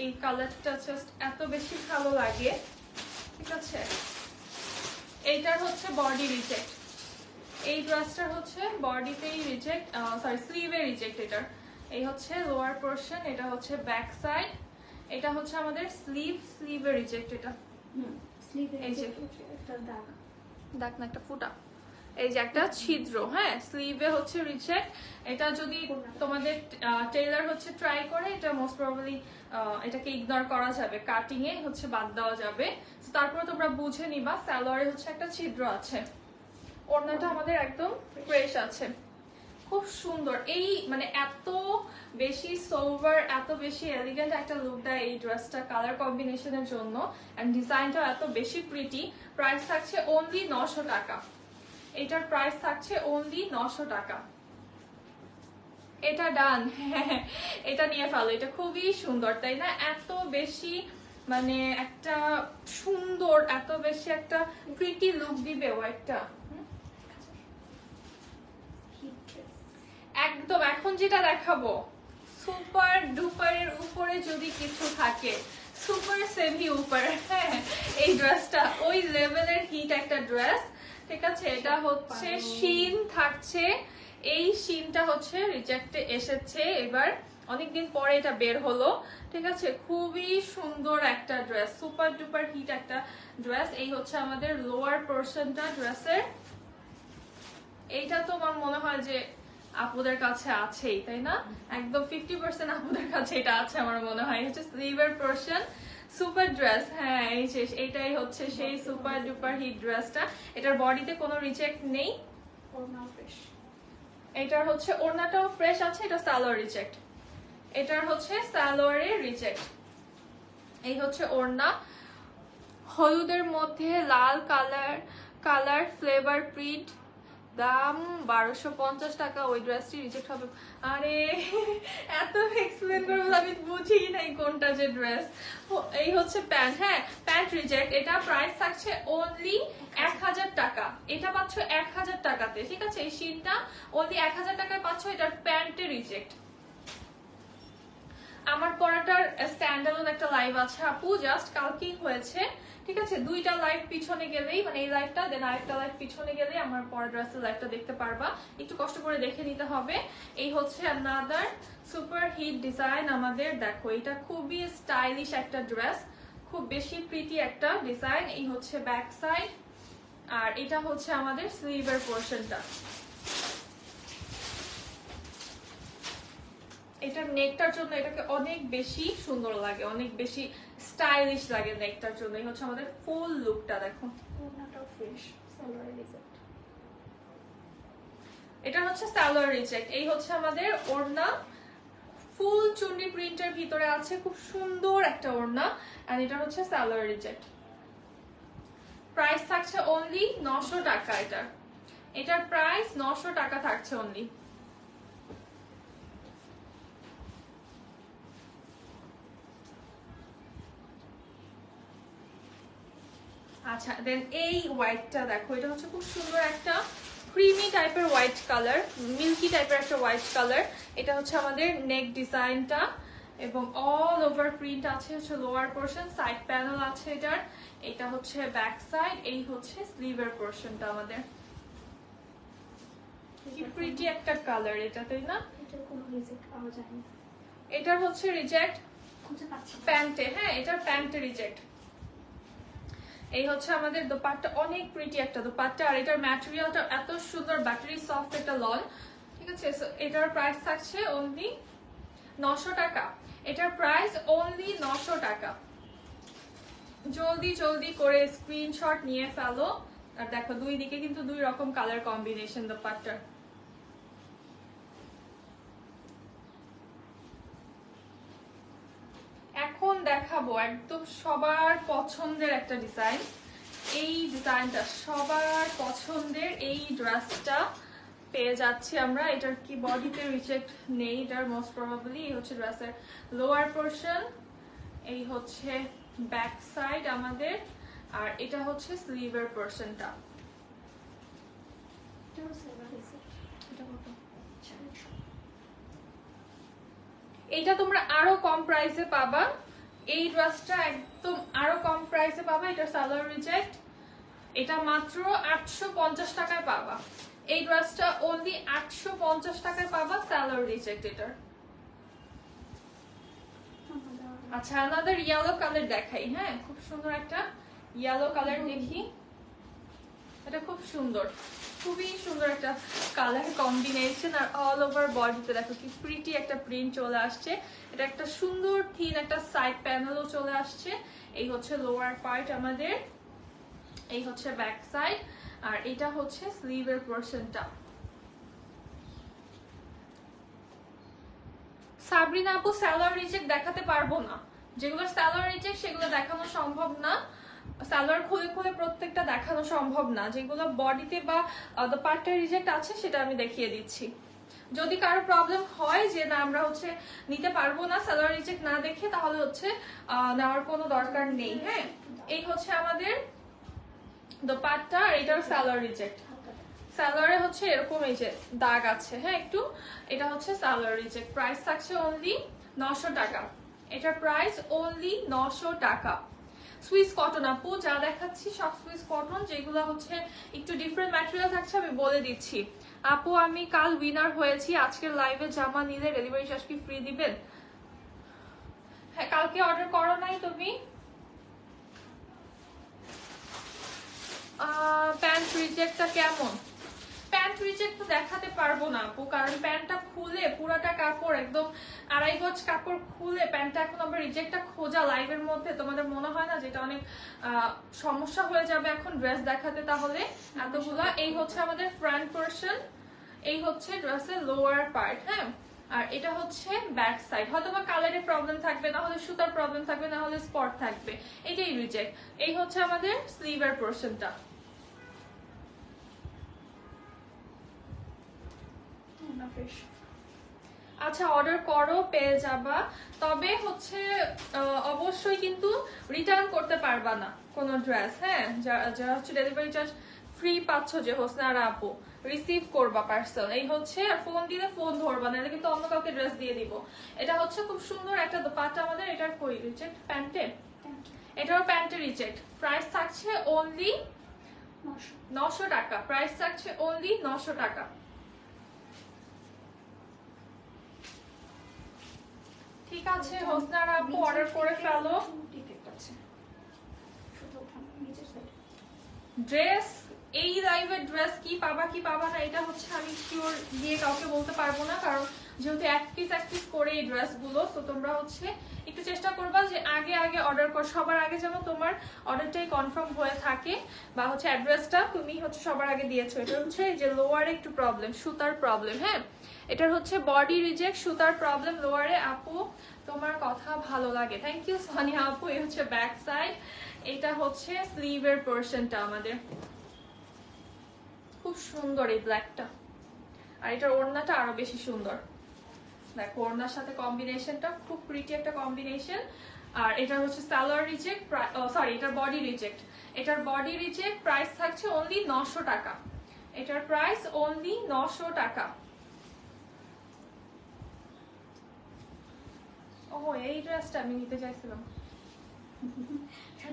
এই কালারটা জাস্ট এত বেশি ভালো লাগে, ঠিক আছে? এইটার হচ্ছে বডি রিজেক্ট। এই ড্রেসটার হচ্ছে বডিতেই রিজেক্ট, সরি স্লিভে রিজেক্ট। এটার এই হচ্ছে লোয়ার পোর্শন, এটা হচ্ছে ব্যাক সাইড। এটা হচ্ছে আমাদের স্লিভে রিজেক্ট। এটা স্লিভে এই যে একটা দাগ, দেখ না একটা ফুটা, এই যে একটা ছিদ্র। হ্যাঁ স্লিভে হচ্ছে রিজেক্ট। এটা যদি তোমাদের টেইলার হচ্ছে ট্রাই করে, এটা মোস্ট প্রবাবলি এটাকে ইগনোর করা যাবে, কাটিং এ হচ্ছে বাদ দেওয়া যাবে। তারপরে তোমরা বুঝে নিবা সালোয়ারে হচ্ছে একটা ছিদ্র আছে। ওড়নাটা আমাদের একদম ফ্রেশ আছে, খুব সুন্দর। এই মানে এত বেশি সোভার, এত বেশি এলিগেন্ট একটা লুক দেয় এই ড্রেসটা কালার কম্বিনেশনের জন্য, এন্ড ডিজাইনটা এত বেশি প্রিটি। প্রাইস থাকছে অনলি 900 টাকা। এটার প্রাইস থাকছে অনলি 900 টাকা। এটা ডান, এটা নিয়ে ফেলো। এটা খুবই সুন্দর তাই না? এত বেশি মানে একটা সুন্দর, এত বেশি একটা প্রিটি লুক দিবে ও একটা। একদম এখন যেটা দেখাবো সুপার ডুপারের উপরে যদি কিছু থাকে, সুপার সেমি উপর। হ্যাঁ এই ড্রেসটা ওই লেভেলের হিট একটা ড্রেস, ঠিক আছে? এটা হচ্ছে শিন থাকছে, এই শিনটা হচ্ছে রিজেক্টে এসেছে এবার অনেকদিন পরে এটা বের হলো, ঠিক আছে। খুবই সুন্দর একটা ড্রেস, সুপার ডুপার হিট একটা ড্রেস। এই হচ্ছে আমাদের লোয়ার পোর্শনটা ড্রেসের। এইটা তো আমার মনে হয় যে আপুদের কাছে আছেই, তাই না? একদম 50% আপুদের কাছে এটা আছে আমার মনে হয়। হচ্ছে স্লিভের পোর্শন, সুপার ড্রেস। হ্যাঁ, এইটাই হচ্ছে সেই সুপার ডুপার হিট ড্রেসটা। এটার বডিতে কোনো রিজেক্ট নেই, ওড়না ফ্রেশ। এটার হচ্ছে ওড়নাটাও ফ্রেশ আছে। এটা সালোয়ার রিজেক্ট, এটার হচ্ছে সালোয়ারের রিজেক্ট। এই হচ্ছে ওড়না, হলুদের মধ্যে লাল কালার ফ্লেভার প্রিন্ট, দাম 1250 টাকা। ওই ড্রেসটি রিজেক্ট হবে। আরে এত এক্সপ্লেন করে আমি বুঝি নাই কোনটা যে ড্রেস। এই হচ্ছে প্যান্ট। হ্যাঁ, প্যান্ট রিজেক্ট। এটা প্রাইস থাকছে অনলি 1000 টাকা। এটা পাচ্ছ 1000 টাকাতে, ঠিক আছে। এই শীটটা অনলি 1000 টাকায় পাচ্ছ। এটার প্যান্টে রিজেক্ট। আমার পরাটার স্ট্যান্ডালোন একটা লাইভ আছে আপু, জাস্ট কালকেই হয়েছে, ঠিক আছে। দুইটা লাইভ পিছনে গেলেই, মানে এই লাইভটা দেন আরেকটা লাইভ পিছনে গেলেই আমার পরা ড্রেসের লাইভটা দেখতে পারবা। একটু কষ্ট করে দেখে নিতে হবে। এই হচ্ছে আনাদার সুপার হিট ডিজাইন আমাদের। দেখো এটা খুবই স্টাইলিশ একটা ড্রেস, খুব বেশি প্রিটি একটা ডিজাইন। এই হচ্ছে ব্যাক সাইড, আর এটা হচ্ছে আমাদের স্লিভের পোর্শনটা। এটার নেকটার জন্য এটাকে অনেক বেশি সুন্দর লাগে, অনেক বেশি স্টাইলিশ লাগে নেকটার জন্য। এই হচ্ছে আমাদের ফুল লুকটা। দেখো ওড়নাটাও ফ্রেশ, সালোয়ার রিজেক্ট। এটা হচ্ছে সালোয়ার রিজেক্ট। এই হচ্ছে আমাদের ওড়না, ফুল চুন্ডি প্রিন্টের ভিতরে আছে, খুব সুন্দর একটা ওড়না। আর এটা হচ্ছে সালোয়ার রিজেক্ট। প্রাইস থাকছে অনলি 900 টাকা। এটার প্রাইস 900 টাকা থাকছে অনলি। আচ্ছা, দেন এই হোয়াইটটা দেখো, এটা হচ্ছে খুব সুন্দর একটা ক্রিমি টাইপের হোয়াইট কালার, মিল্কি টাইপের একটা হোয়াইট কালার। এটা হচ্ছে আমাদের নেক ডিজাইনটা, এবং অল ওভার প্রিন্ট আছে হচ্ছে লোয়ার পোর্শন, সাইড প্যানেল আছে এটার। এটা হচ্ছে ব্যাক সাইড, এই হচ্ছে স্লিভের পোর্শনটা আমাদের। কি প্রিটি একটা কালার এটা, তাই না? এটার কোনো রিজেক্ট পাওয়া যায় না। এটার হচ্ছে রিজেক্ট খুঁজে পাচ্ছি না। প্যান্টে। হ্যাঁ, এটার প্যান্টে রিজেক্ট। এই হচ্ছে আমাদের দোপাট্টা, অনেক প্রিটি একটা দোপাট্টা। আর এটার ম্যাটেরিয়ালটা এত সুন্দর, ব্যাটারি সফট একটা লন, ঠিক আছে। এটার প্রাইস থাকছে অনলি 900 টাকা। এটার প্রাইস অনলি 900 টাকা। জলদি জলদি করে স্ক্রিনশট নিয়ে ফেলো। আর দেখো দুই দিকে কিন্তু দুই রকম কালার কম্বিনেশন দোপাট্টার। এখন দেখাবো একদম সবার পছন্দের একটা ডিজাইন। এই ডিজাইনটা সবার পছন্দের, এই ড্রেসটা পেয়ে যাচ্ছি আমরা। এটার কি বডিতে রিজেক্ট নেই, এটার মোস্ট প্রবাবলি। এই হচ্ছে ড্রেসের লোয়ার পোর্শন, এই হচ্ছে ব্যাক সাইড আমাদের, আর এটা হচ্ছে স্লিভের পোর্শনটা। এটাও সালোয়ার রিজেক্ট। এটা কত? 600। এইটা তোমরা আরো কম প্রাইসে পাবা। এই ড্রেসটা একদম আরো কম প্রাইসে পাবা। এটা সালোয়ার রিজেক্ট, এটা মাত্র 850 টাকায় পাবা। এই ড্রেসটা অনলি 850 টাকায় পাবা, সালোয়ার রিজেক্ট এটার। আচ্ছা, আনাদার ইয়েলো কালার দেখাই। হ্যাঁ, খুব সুন্দর একটা ইয়েলো কালার দেখি। এটা খুব সুন্দর, খুবই সুন্দর একটা কালার কম্বিনেশন। আর অল ওভার বডিতে দেখো কি প্রিটি একটা প্রিন্ট চলে আসছে। এটা একটা সুন্দর থিন একটা সাইড প্যানেলও চলে আসছে। এই হচ্ছে লোয়ার পার্ট আমাদের, এই হচ্ছে ব্যাক সাইড, আর এটা হচ্ছে স্লিভের পোর্শনটা। সাবরিনা আপু, সালোয়ার রিজেক্ট দেখাতে পারবো না। যেগুলো সালোয়ার রিজেক্ট সেগুলো দেখানো সম্ভব না। সালোয়ার খুলে খুলে প্রত্যেকটা দেখানো সম্ভব না। যেগুলো বডিতে বা দোপাট্টা রিজেক্ট আছে সেটা আমি দেখিয়ে দিচ্ছি। যদি কারো প্রবলেম হয় যে না আমরা হচ্ছে নিতে পারবো না সালোয়ার রিজেক্ট না দেখে, তাহলে হচ্ছে নেওয়ার কোনো দরকার নেই। হ্যাঁ, এই হচ্ছে আমাদের দোপাট্টা, আর এটার সালোয়ার রিজেক্ট। সালোয়ারে হচ্ছে এরকম এই যে দাগ আছে, হ্যাঁ একটু। এটা হচ্ছে সালোয়ার রিজেক্ট। প্রাইস থাকছে অনলি 900 টাকা। এটার প্রাইস অনলি 900 টাকা। সুইস কটন আপু, যা দেখাচ্ছি সব সুইস কটন। যেগুলো হচ্ছে একটু ডিফারেন্ট ম্যাটেরিয়াল থাকছে আমি বলে দিচ্ছি। আপু আমি কাল উইনার হয়েছি, আজকের লাইভে জামা নিলে ডেলিভারি চার্জ কি ফ্রি দিবেন? হ্যাঁ, কালকে অর্ডার করো নাই তুমি? প্যান্ট রিজেক্টটা কেমন? প্যান্ট রিজেক্ট তো দেখাতে পারবো না আপু, কারণ প্যান্টটা খুলে পুরাটা কাপড় একদম 2.5 গজ কাপড় খুলে প্যান্টটা এখন আবার রিজেক্টটা খোঁজা লাইভের মধ্যে, তোমাদের মনে হয় না যেটা অনেক সমস্যা হয়ে যাবে এখন ড্রেস দেখাতে? তাহলে এতগুলা। এই হচ্ছে আমাদের ফ্রন্ট পোরশন, এই হচ্ছে ড্রেসের লোয়ার পার্ট, হ্যাঁ, আর এটা হচ্ছে ব্যাক সাইড। হয়তো বা কালারের প্রবলেম থাকবে, না হলে সুতার প্রবলেম থাকবে, না হলে স্পট থাকবে, এটাই রিজেক্ট। এই হচ্ছে আমাদের স্লিভের পোরশনটা। আচ্ছা, অর্ডার করো, পেয়ে যাবা। তবে হচ্ছে অবশ্যই কিন্তু রিটার্ন করতে পারবা না কোনো ড্রেস, হ্যাঁ, যারা হচ্ছে ডেলিভারি চার্জ ফ্রি পাচ্ছ যে হোসনারা আপু, রিসিভ করবা পার্সেল। এই হচ্ছে, আর ফোন দিলে ফোন ধরবা না, এটা কিন্তু অন্য কাউকে ড্রেস দিয়ে দিব। এটা হচ্ছে খুব সুন্দর একটা দোপাট্টা আমাদের। এটার কই রিজেক্ট? প্যান্টে, এটাও প্যান্টে রিজেক্ট। প্রাইস থাকছে অনলি 900 টাকা। প্রাইস থাকছে অনলি 900 টাকা। ঠিক আছে হোসনারা আপু, অর্ডার করে ফেলো। ড্রেস, এই লাইভের ড্রেস কি পাবা কি পাবা না এটা হচ্ছে আমি শিওর দিয়ে কাউকে বলতে পারবো না, কারণ যেহেতু এক পিস করে এই ড্রেসগুলো, তো তোমরা হচ্ছে একটু চেষ্টা করবা যে আগে অর্ডার কর, সবার আগে যেন তোমার অর্ডারটাই কনফার্ম হয়ে থাকে, বা হচ্ছে অ্যাড্রেসটা তুমি হচ্ছে সবার আগে দিয়েছো। এটা হচ্ছে যে লোয়ারে একটু প্রবলেম, সুতার প্রবলেম, হ্যাঁ, এটার হচ্ছে বডি রিজেক্ট, সুতার প্রবলেম লোয়ারে। আপু তোমার কথা ভালো লাগে, থ্যাংক ইউ সোনিয়া আপু। এই হচ্ছে ব্যাক সাইড, এটা হচ্ছে স্লিভের পোরশনটা আমাদের। খুব সুন্দর এই ব্ল্যাকটা, আর এটার ওড়নাটা আরো বেশি সুন্দর। দেখো ওড়নার সাথে কম্বিনেশনটা খুব প্রিটি একটা কম্বিনেশন। আর এটা হচ্ছে সালোয়ার রিজেক্ট, সরি এটার বডি রিজেক্ট। এটার বডি রিজেক্ট, প্রাইস থাকছে অনলি 900 টাকা। এটার প্রাইস অনলি 900 টাকা। ও এই ড্রেসটা আমি নিতে চাইছিলাম।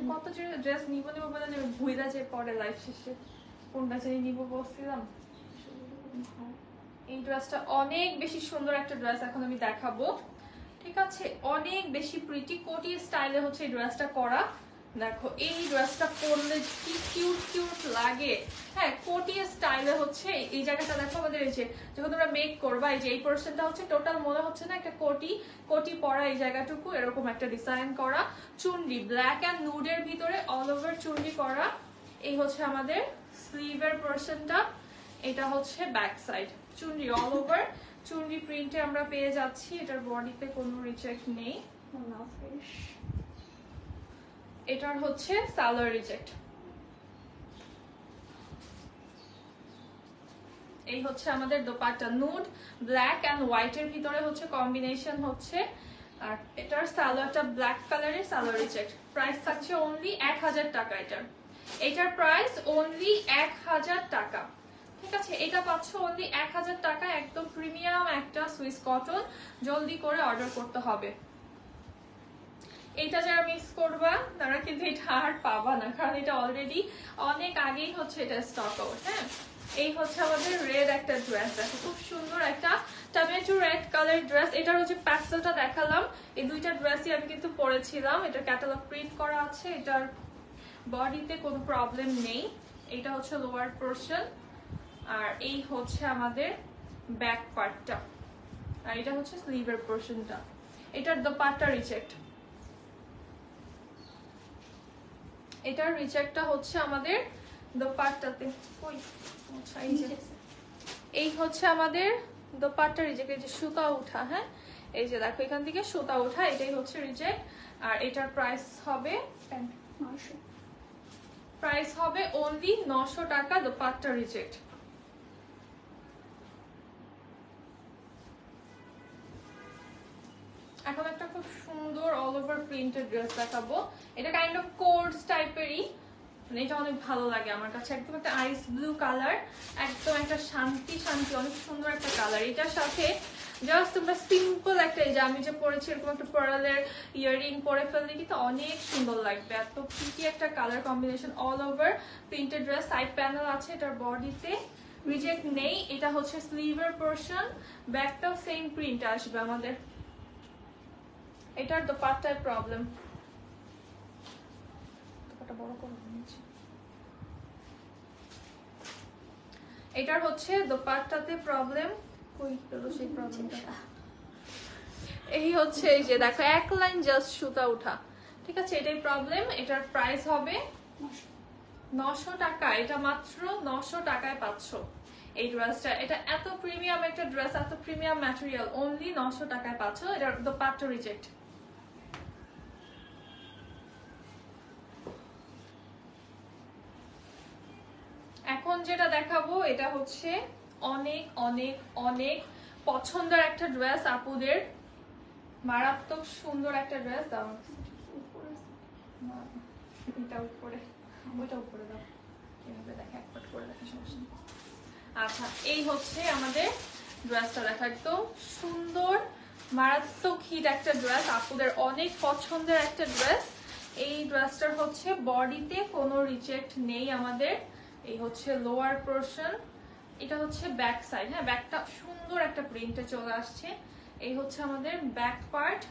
কত ড্রেস নিব বলে ভুইলা যে পরে লাইফ শেষে কোনটা চাই নিব বলছিলাম। এই ড্রেসটা অনেক বেশি সুন্দর একটা ড্রেস এখন আমি দেখাবো, ঠিক আছে? অনেক বেশি প্রিটি কোটি স্টাইলে হচ্ছে এই ড্রেসটা করা। দেখো এই ড্রেসটা পরলে কি কিউট লাগে, হ্যাঁ, কোটি স্টাইলে হচ্ছে এই জায়গাটা দেখো আমাদের। এই যে যখন তোমরা মেক করবা, এই যে এই পোরশনটা হচ্ছে টোটাল মনে হচ্ছে না একটা কোটি পরা, এই জায়গাটুকু এরকম একটা ডিজাইন করা। চুনরি ব্ল্যাক অ্যান্ড নুডের ভিতরে অল ওভার চুনরি করা। এই হচ্ছে আমাদের স্লিভের পোরশনটা, এটা হচ্ছে ব্যাক সাইড, চুনরি অল ওভার চুনরি প্রিন্টে আমরা পেয়ে যাচ্ছি। এটার বডিতে কোনো রিজেক্ট নেই। এটার হচ্ছে সালোয়ার রিজেক্ট। এই হচ্ছে আমাদের দোপাট্টা, নুড ব্ল্যাক এন্ড হোয়াইটের ভিতরে হচ্ছে কম্বিনেশন হচ্ছে। আর এটার সালোয়ারটা ব্ল্যাক কালারের, সালোয়ার রিজেক্ট। প্রাইস থাকছে অনলি 1000 টাকা। এটার প্রাইস অনলি 1000 টাকা, ঠিক আছে? এটা পাচ্ছ অনলি 1000 টাকা। একদম প্রিমিয়াম একটা সুইস কটন, জলদি করে অর্ডার করতে হবে। এটা যারা মিস করবা তারা কিন্তু এটা আর পাবা না, কারণ এটা অলরেডি অনেক আগেই হচ্ছে এটা স্টক আউট, হ্যাঁ। এই হচ্ছে আমাদের রেড একটা ড্রেস, দেখো খুব সুন্দর একটা টমেটো রেড কালার ড্রেস। এটার হচ্ছে প্যাস্টেলটা দেখালাম, এই দুইটা ড্রেসই আমি কিন্তু পরেছিলাম। এটা ক্যাটালগ প্রিন্ট করা আছে, এটার বডিতে কোনো প্রবলেম নেই। এটা হচ্ছে লোয়ার পোরশন, আর এই হচ্ছে আমাদের ব্যাক পার্টটা, আর এটা হচ্ছে স্লিভের পোরশনটা। এটার দোপাট্টা রিজেক্ট। এটার রিজেক্টটা হচ্ছে আমাদের দোপাট্টাতে। এই হচ্ছে আমাদের দোপাট্টা রিজেক্ট, এই যে সুতা উঠা, হ্যাঁ, এই যে দেখো এখান থেকে সুতা উঠা, এটাই হচ্ছে রিজেক্ট। আর এটার প্রাইস হবে অনলি 900 টাকা, দোপাট্টা রিজেক্ট। এখন একটা খুব সুন্দর অল ওভার প্রিন্টেড ড্রেস দেখাবো। এটা কাইন্ড অফ কোর্স টাইপেরই, মানে এটা অনেক ভালো লাগে আমার কাছে। একদম একটা আইস ব্লু কালার, একদম একটা শান্তি অনেক সুন্দর একটা কালার। এটার সাথে জাস্ট তোমরা সিম্পল একটা, এই যে আমি যে পরেছি এরকম একটা পার্লের ইয়াররিং পরে ফেললে কিন্তু অনেক সুন্দর লাগবে। এত প্রিটি একটা colour combination, all over printed dress. Side panel আছে এটার বডিতে, রিজেক্ট নেই। এটা হচ্ছে স্লিভের পোরশন, ব্যাকটাও সেম প্রিন্ট আসবে আমাদের। এটার দোপাট্টায় প্রবলেম, দোপাট্টা বড় করে নিয়েছি। এটার হচ্ছে দোপাট্টাতে প্রবলেম, কই গেল সেই প্রবলেমটা? এই হচ্ছে, এই যে দেখো এক লাইন জাস্ট সুতা উঠা, ঠিক আছে, এটাই প্রবলেম। এটার প্রাইস হবে 900 টাকা। এটা মাত্র 900 টাকায় পাচ্ছ এই ড্রেসটা। এটা এত প্রিমিয়াম একটা ড্রেস, এত প্রিমিয়াম ম্যাটেরিয়াল, অনলি 900 টাকায় পাচ্ছ। এটার দোপাট্টা রিজেক্ট। এখন যেটা দেখাবো এটা হচ্ছে অনেক অনেক অনেক পছন্দের একটা ড্রেস আপুদের, মারাত্মক সুন্দর একটা ড্রেস। দাও এটা উপরে, ওইটা উপরে দাও, এভাবে দেখে একপাট করে দেখা সমস্যা নেই। আচ্ছা, এই হচ্ছে আমাদের ড্রেসটা, দেখা একদম সুন্দর মারাত্মক হিট একটা ড্রেস, আপুদের অনেক পছন্দের একটা ড্রেস। এই ড্রেসটার হচ্ছে বডিতে কোনো রিজেক্ট নেই আমাদের। এই হচ্ছে লোয়ার পোরশন, এটা হচ্ছে ব্যাক সাইড। হ্যাঁ, ব্যাকটা সুন্দর একটা প্রিন্টে চলে আসছে। এই হচ্ছে আমাদের ব্যাক পার্ট,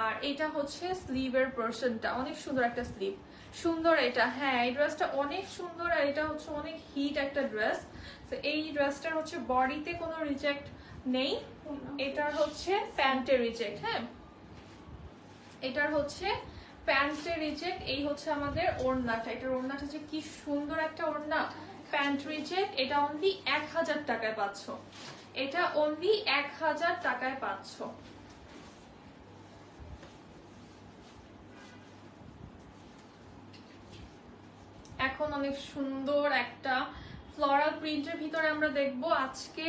আর এটা হচ্ছে স্লিভের পোরশনটা, অনেক সুন্দর একটা স্লিভ, সুন্দর এটা। হ্যাঁ, এই ড্রেসটা অনেক সুন্দর, আর এটা হচ্ছে অনেক হিট একটা ড্রেস। তো এই ড্রেসটার হচ্ছে বডিতে কোনো রিজেক্ট নেই। এটার হচ্ছে প্যান্টের রিজেক্ট। হ্যাঁ, এটার হচ্ছে প্যান্টের রিজেক্ট। এই হচ্ছে আমাদের ওড়নাটা, এটার ওড়নাটা যে কি সুন্দর একটা ওড়না। Pant reject. এটা অনলি 1000 টাকায় পাচ্ছ, এটা অনলি 1000 টাকায় পাচ্ছ। এখন অনেক সুন্দর একটা ফ্লোরাল প্রিন্টের ভিতরে আমরা দেখবো আজকে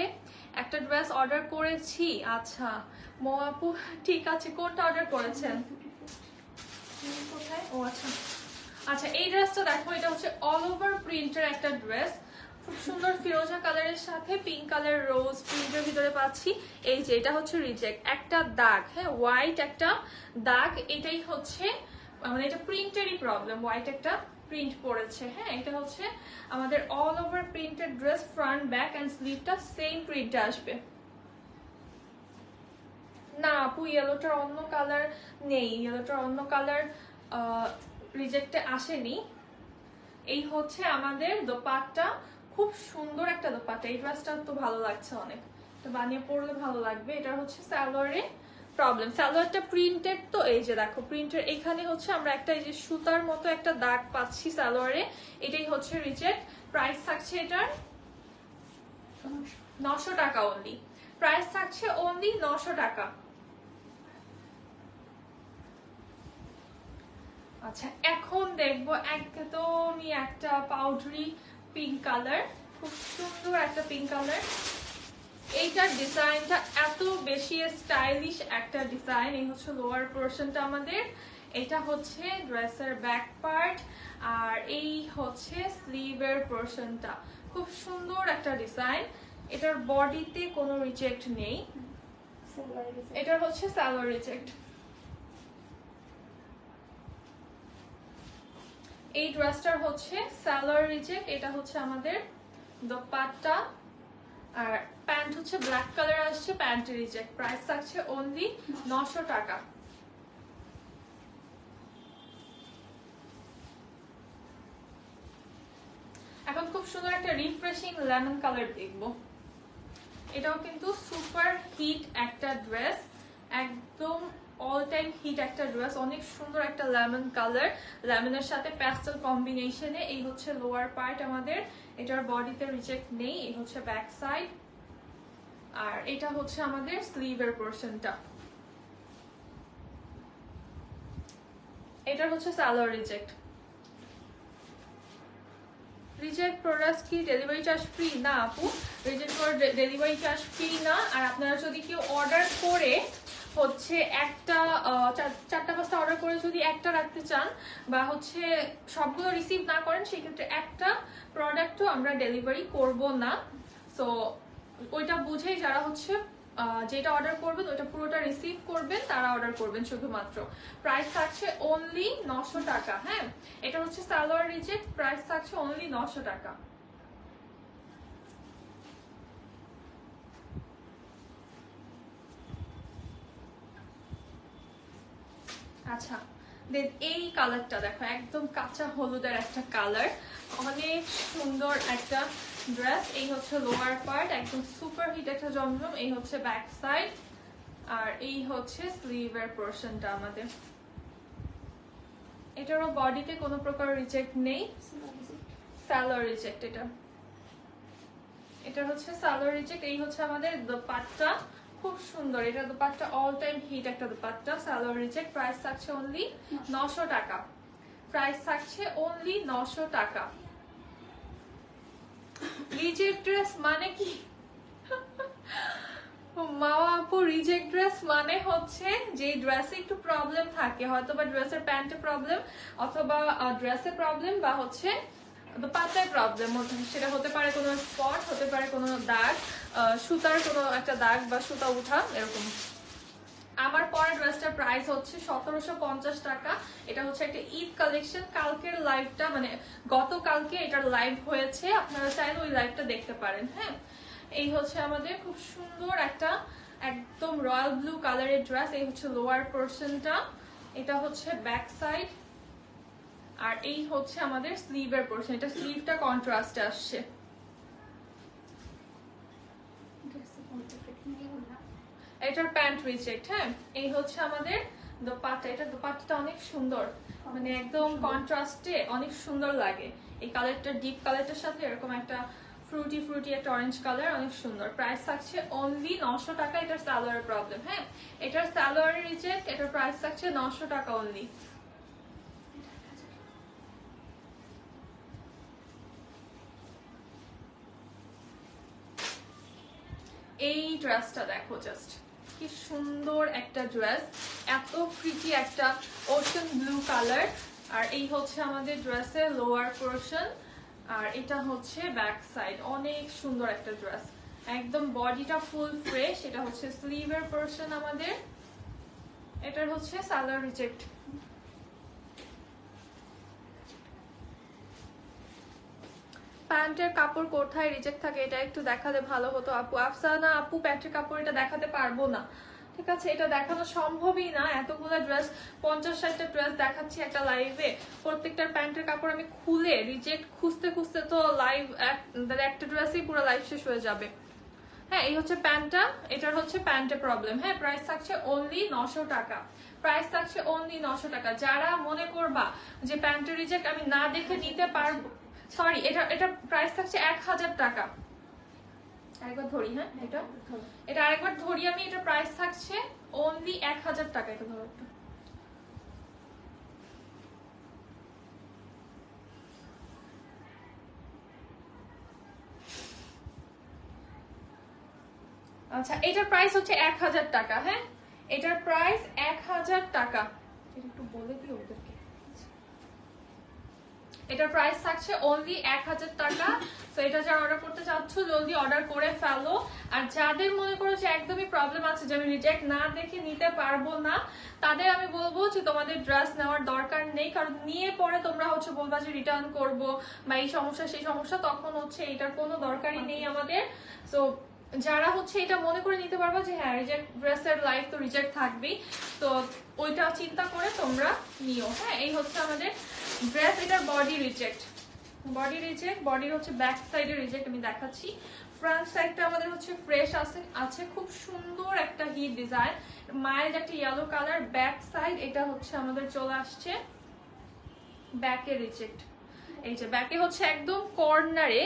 একটা ড্রেস অর্ডার করেছি। আচ্ছা মো আপু, ঠিক আছে, কোনটা অর্ডার করেছেন? কোথায়? ও আচ্ছা আচ্ছা, এই ড্রেসটা দেখো, এটা হচ্ছে অল ওভার প্রিন্টের একটা ড্রেস, খুব সুন্দর ফিরোজা কালারের সাথে পিঙ্ক কালার রোজ প্রিন্টের ভিতরে পাচ্ছি। এই যে এটা হচ্ছে রিজেক্ট, একটা দাগ, হ্যাঁ হোয়াইট একটা দাগ, এটাই হচ্ছে মানে এটা প্রিন্টেরই প্রবলেম, হোয়াইট একটা প্রিন্ট পড়েছে। হ্যাঁ, এটা হচ্ছে আমাদের all over printed dress, front back and স্লিভটা সেম প্রিন্টে আসবে। না আপু, ইয়েলোটার অন্য কালার নেই, ইয়েলোটার অন্য কালার রিজেক্টে আসেনি। এই হচ্ছে আমাদের দোপাট্টা, খুব সুন্দর একটা দোপাট্টা। এই ড্রেসটা তো ভালো লাগছে অনেক, তো বানিয়ে পরলে ভালো লাগবে। এটা হচ্ছে সালোয়ারে প্রবলেম, সালোয়ারটা প্রিন্টেড, তো এই যে দেখো প্রিন্টের এখানে হচ্ছে আমরা একটা এই যে সুতার মতো একটা দাগ পাচ্ছি সালোয়ারে, এটাই হচ্ছে রিজেক্ট। প্রাইস থাকছে এটার 900 টাকা অনলি, প্রাইস থাকছে অনলি 900 টাকা। আচ্ছা, এখন দেখবো একদমই একটা পাউডারি পিঙ্ক কালার, খুব সুন্দর একটা পিঙ্ক কালার। এইটার ডিজাইনটা এত বেশি স্টাইলিশ একটা ডিজাইন। এই হচ্ছে লোয়ার পোরশনটা আমাদের, এটা হচ্ছে ড্রেসের ব্যাক পার্ট, আর এই হচ্ছে স্লিভের পোরশনটা, খুব সুন্দর একটা ডিজাইন। এটার বডিতে কোনো রিজেক্ট নেই, এটার হচ্ছে সালোয়ার রিজেক্ট। এই ড্রেসটার হচ্ছে সালোয়ার রিজেক্ট। এটা হচ্ছে আমাদের দোপাট্টা, আর প্যান্ট হচ্ছে ব্ল্যাক কালার আসছে, প্যান্ট রিজেক্ট। প্রাইস থাকছে অনলি 900 টাকা। এখন খুব সুন্দর একটা রিফ্রেশিং লেমন কালার দেখবো, এটাও কিন্তু সুপার হিট একটা ড্রেস, একদম অল টাইম হিট একটা ড্রেস, অনেক সুন্দর একটা লেমন কালার, লেমনের সাথে প্যাস্টেল কম্বিনেশনে। এই হচ্ছে লোয়ার পার্ট আমাদের, এটার বডিতে রিজেক্ট নেই। এই হচ্ছে ব্যাক সাইড, আর এটা হচ্ছে আমাদের স্লিভের পোরশনটা। এটার হচ্ছে সালোয়ার রিজেক্ট। রিজেক্ট প্রোডাক্ট কি ডেলিভারি চার্জ ফ্রি? না আপু, রিজেক্ট করে ডেলিভারি চার্জ ফ্রি না। আর আপনারা যদি কেউ অর্ডার করে হচ্ছে একটা 4-5টা অর্ডার করে যদি একটা রাখতে চান, বা হচ্ছে সবগুলো রিসিভ না করেন, সেক্ষেত্রে একটা প্রোডাক্টও আমরা ডেলিভারি করব না। সো ওইটা বুঝেই যারা হচ্ছে যেটা অর্ডার করবেন ওইটা পুরোটা রিসিভ করবেন, তারা অর্ডার করবেন শুধুমাত্র। প্রাইস থাকছে অনলি 900 টাকা। হ্যাঁ, এটা হচ্ছে সালোয়ার রিজেক্ট, প্রাইস থাকছে অনলি 900 টাকা। আচ্ছা দেন এই কালারটা দেখো, একদম কাঁচা হলুদের একটা কালার, অনেক সুন্দর একটা ড্রেস। এই হচ্ছে লোয়ার পার্ট, একদম সুপার হিট একটা জমজম। এই হচ্ছে ব্যাক সাইড, আর এই হচ্ছে স্লিভের পোরশনটা আমাদের। এটারও বডিতে কোনো প্রকার রিজেক্ট নেই, সালোয়ার রিজেক্ট। এটা হচ্ছে সালোয়ার রিজেক্ট। এই হচ্ছে আমাদের দোপাট্টা, খুব সুন্দর। এটা দোপাট্টা অল টাইম হিট একটা দোপাট্টা, সালোয়ার রিজেক্ট। প্রাইস থাকছে অনলি 900 টাকা। প্রাইস থাকছে অনলি 900 টাকা। রিজেক্ট ড্রেস মানে কি মাওয়া আপু? রিজেক্ট ড্রেস মানে হচ্ছে যে ড্রেসে একটু প্রবলেম থাকে, হয়তো বা ড্রেসের প্যান্টে প্রবলেম, অথবা ড্রেসে প্রবলেম, বা হচ্ছে দোপাট্টায় প্রবলেম। সেটা হতে পারে কোনো স্পট, হতে পারে কোনো দাগ, সুতার কোনো একটা দাগ বা সুতা উঠা, এরকম। আমার পরা ড্রেসটার প্রাইস হচ্ছে 1750 টাকা। এটা হচ্ছে একটা ঈদ কালেকশন। কালকের লাইভটা মানে গতকালকে এটার লাইভ হয়েছে, আপনারা চাইলে ওই লাইভটা দেখতে পারেন। হ্যাঁ, এই হচ্ছে আমাদের খুব সুন্দর একটা একদম রয়্যাল ব্লু কালারের ড্রেস। এই হচ্ছে লোয়ার পোরশনটা, এটা হচ্ছে ব্যাক সাইড, আর এই হচ্ছে আমাদের স্লিভের পোরশন। এটা স্লিভটা কন্ট্রাস্টে আসছে। এটার প্যান্ট রিজেক্ট। হ্যাঁ, এই হচ্ছে আমাদের দোপাট্টা। এটা দোপাট্টাটা অনেক সুন্দর, মানে একদম কন্ট্রাস্টে অনেক সুন্দর লাগে। এই কালারটা ডিপ কালারটার সাথে এরকম একটা ফ্রুটি একটা অরেঞ্জ কালার, অনেক সুন্দর। প্রাইস থাকছে অনলি 900 টাকা। এটার সালোয়ারের প্রবলেম। হ্যাঁ, এটার সালোয়ার রিজেক্ট। এটার প্রাইস থাকছে 900 টাকা অনলি। এই ড্রেসটা দেখো, জাস্ট কি সুন্দর একটা ড্রেস, এত প্রিটি একটা ওশান ব্লু কালার। আর এই হচ্ছে আমাদের ড্রেসের লোয়ার পোরশন, আর এটা হচ্ছে ব্যাক সাইড। অনেক সুন্দর একটা ড্রেস, একদম বডিটা ফুল ফ্রেশ। এটা হচ্ছে স্লিভের পোরশন আমাদের। এটার হচ্ছে সালোয়ার রিজেক্ট। প্যান্টের কাপড় কোথায় রিজেক্ট থাকে এটা একটু দেখালে ভালো হতো আপু। আফসানা আপু, প্যান্টের কাপড় এটা দেখাতে পারবো না, ঠিক আছে? এটা দেখানো সম্ভবই না। এতগুলো ড্রেস, 50-60টা ড্রেস দেখাচ্ছি একটা লাইভে, প্রত্যেকটার প্যান্টের কাপড় আমি খুলে রিজেক্ট খুঁজতে খুঁজতে তো লাইভ একটা ড্রেসই পুরো লাইভ শেষ হয়ে যাবে। হ্যাঁ, এই হচ্ছে প্যান্টটা, এটার হচ্ছে প্যান্টে প্রবলেম। হ্যাঁ, প্রাইস থাকছে অনলি 900 টাকা। প্রাইস থাকছে অনলি 900 টাকা। যারা মনে করবা যে প্যান্টের রিজেক্ট আমি না দেখে নিতে পারবো, সরি, এটা প্রাইস থাকছে 1000 টাকা। আরেকবার ধরি। হ্যাঁ, এটা আরেকবার ধরি আমি। এটা প্রাইস থাকছে অনলি 1000 টাকা। এটা ধরো একটু। আচ্ছা, এটার প্রাইস হচ্ছে 1000 টাকা। হ্যাঁ, এটার প্রাইস 1000 টাকা। এটা একটু বলে দিও ওদেরকে। এটার প্রাইস থাকছে অনলি 1000 টাকা। তো এটা যারা অর্ডার করতে চাচ্ছ জলদি অর্ডার করে ফেলো। আর যাদের মনে করো যে একদমই প্রবলেম আছে যে আমি রিজেক্ট না দেখে নিতে পারবো না, তাদের আমি বলবো যে তোমাদের ড্রেস নেওয়ার দরকার নেই, কারণ নিয়ে পরে তোমরা হচ্ছে বলবা যে রিটার্ন করবো বা এই সমস্যা সেই সমস্যা, তখন হচ্ছে এটার কোনো দরকারই নেই আমাদের। তো যারা হচ্ছে এটা মনে করে নিতে পারবা যে হ্যাঁ রিজেক্ট ড্রেসের লাইফ তো রিজেক্ট থাকবেই, তো ওইটা চিন্তা করে তোমরা নিও। হ্যাঁ, এই হচ্ছে আমাদের ড্রেস। এটার বডি রিজেক্ট, বডির হচ্ছে ব্যাক সাইডে রিজেক্ট আমি দেখাচ্ছি। ফ্রন্ট সাইডটা আমাদের হচ্ছে ফ্রেশ আছে খুব সুন্দর একটা হিট ডিজাইন, মাইল্ড একটা ইয়েলো কালার। ব্যাক সাইড এটা হচ্ছে আমাদের চলে আসছে ব্যাকে রিজেক্ট। এই যে ব্যাকে হচ্ছে একদম কর্নারে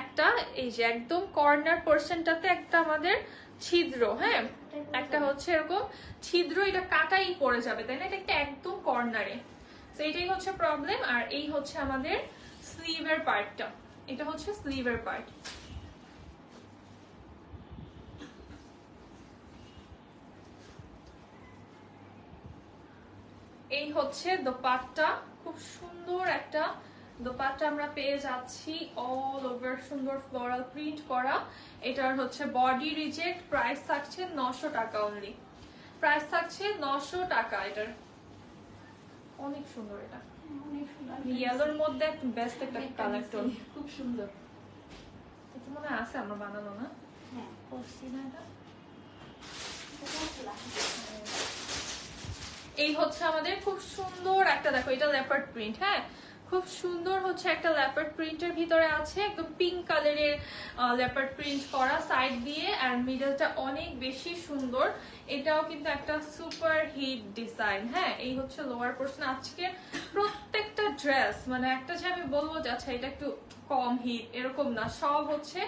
একটা, এই যে একদম কর্নার পোরশনটাতে একটা আমাদের ছিদ্র। হ্যাঁ, একটা হচ্ছে এরকম ছিদ্র, এটা কাটাই পড়ে যাবে, তাই না? এটা একটা একদম কর্নারে। তো এটাই হচ্ছে প্রবলেম। আর এই হচ্ছে আমাদের স্লিভের পার্টটা, এটা হচ্ছে স্লিভের পার্ট। এই হচ্ছে দোপাট্টা, খুব সুন্দর একটা দোপাট্টা আমরা পেয়ে যাচ্ছি, অল ওভার সুন্দর ফ্লোরাল প্রিন্ট করা। এটার হচ্ছে বডি রিজেক্ট। প্রাইস থাকছে 900 টাকা অনলি। প্রাইস থাকছে 900 টাকা। এটার অনেক সুন্দর, এটা ইয়েলোর মধ্যে বেস্ট একটা কালার টোন, খুব সুন্দর। এটা মনে আছে আমরা বানানো না? হ্যাঁ, করছি না এটা? এই হচ্ছে আমাদের খুব সুন্দর একটা, দেখো এটা লেপার্ড প্রিন্ট, হ্যাঁ খুব সুন্দর হচ্ছে একটা লেপার্ড প্রিন্টের ভিতরে আছে, একদম পিঙ্ক কালারের লেপার্ড প্রিন্ট করা সাইড দিয়ে, আর মিডলটা অনেক বেশি সুন্দর। এটাও কিন্তু একটা সুপার হিট ডিজাইন। হ্যাঁ এই হচ্ছে লোয়ার পোর্শন। আজকে প্রত্যেকটা ড্রেস মানে একটা যে আমি বলবো যে আচ্ছা এটা একটু কম হিট এরকম না, সব হচ্ছে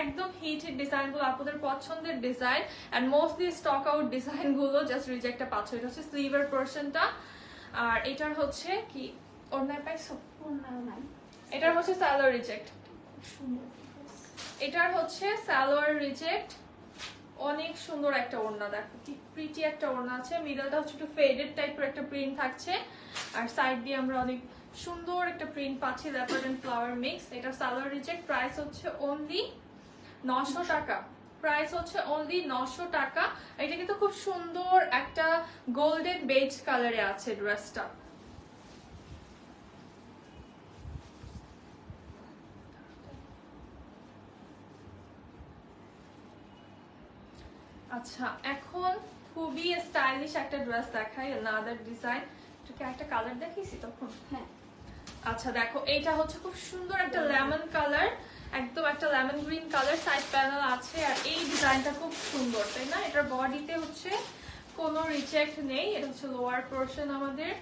একদম হিট ডিজাইন গুলো, আপনাদের পছন্দের design and mostly stock out design গুলো জাস্ট রিজেক্টে পাচ্ছ। এটা হচ্ছে স্লিভের পোর্শনটা, আর এটার হচ্ছে কি অন্যায় পাইছো, এটার হচ্ছে সালোয়ার রিজেক্ট, খুব সুন্দর dress। এটার হচ্ছে সালোয়ার রিজেক্ট। অনেক সুন্দর একটা ওড়না, দেখো কি প্রিটি একটা ওড়না আছে, মিডলটা হচ্ছে একটু ফেডেড টাইপের একটা প্রিন্ট থাকছে, আর সাইড দিয়ে আমরা অনেক সুন্দর একটা প্রিন্ট পাচ্ছি লেপার্ড এন্ড ফ্লাওয়ার মিক্স। এটা সালোয়ার রিজেক্ট, প্রাইস হচ্ছে অনলি 900 টাকা, প্রাইস হচ্ছে অনলি 900 টাকা। এটা কিন্তু খুব সুন্দর একটা গোল্ডেন বেজ কালারে আছে ড্রেসটা। আচ্ছা এখন খুবই স্টাইলিশ একটা ড্রেস দেখাই, আনাদার ডিজাইন। এটাকে একটা কালার দেখিয়েছি তখন, হ্যাঁ আচ্ছা দেখো এইটা হচ্ছে খুব সুন্দর একটা লেমন কালার, একদম একটা lemon green colour, side panel আছে, আর এই ডিজাইনটা খুব সুন্দর তাই না। এটার বডিতে হচ্ছে কোনো রিজেক্ট নেই, এটা হচ্ছে লোয়ার পোর্শন আমাদের,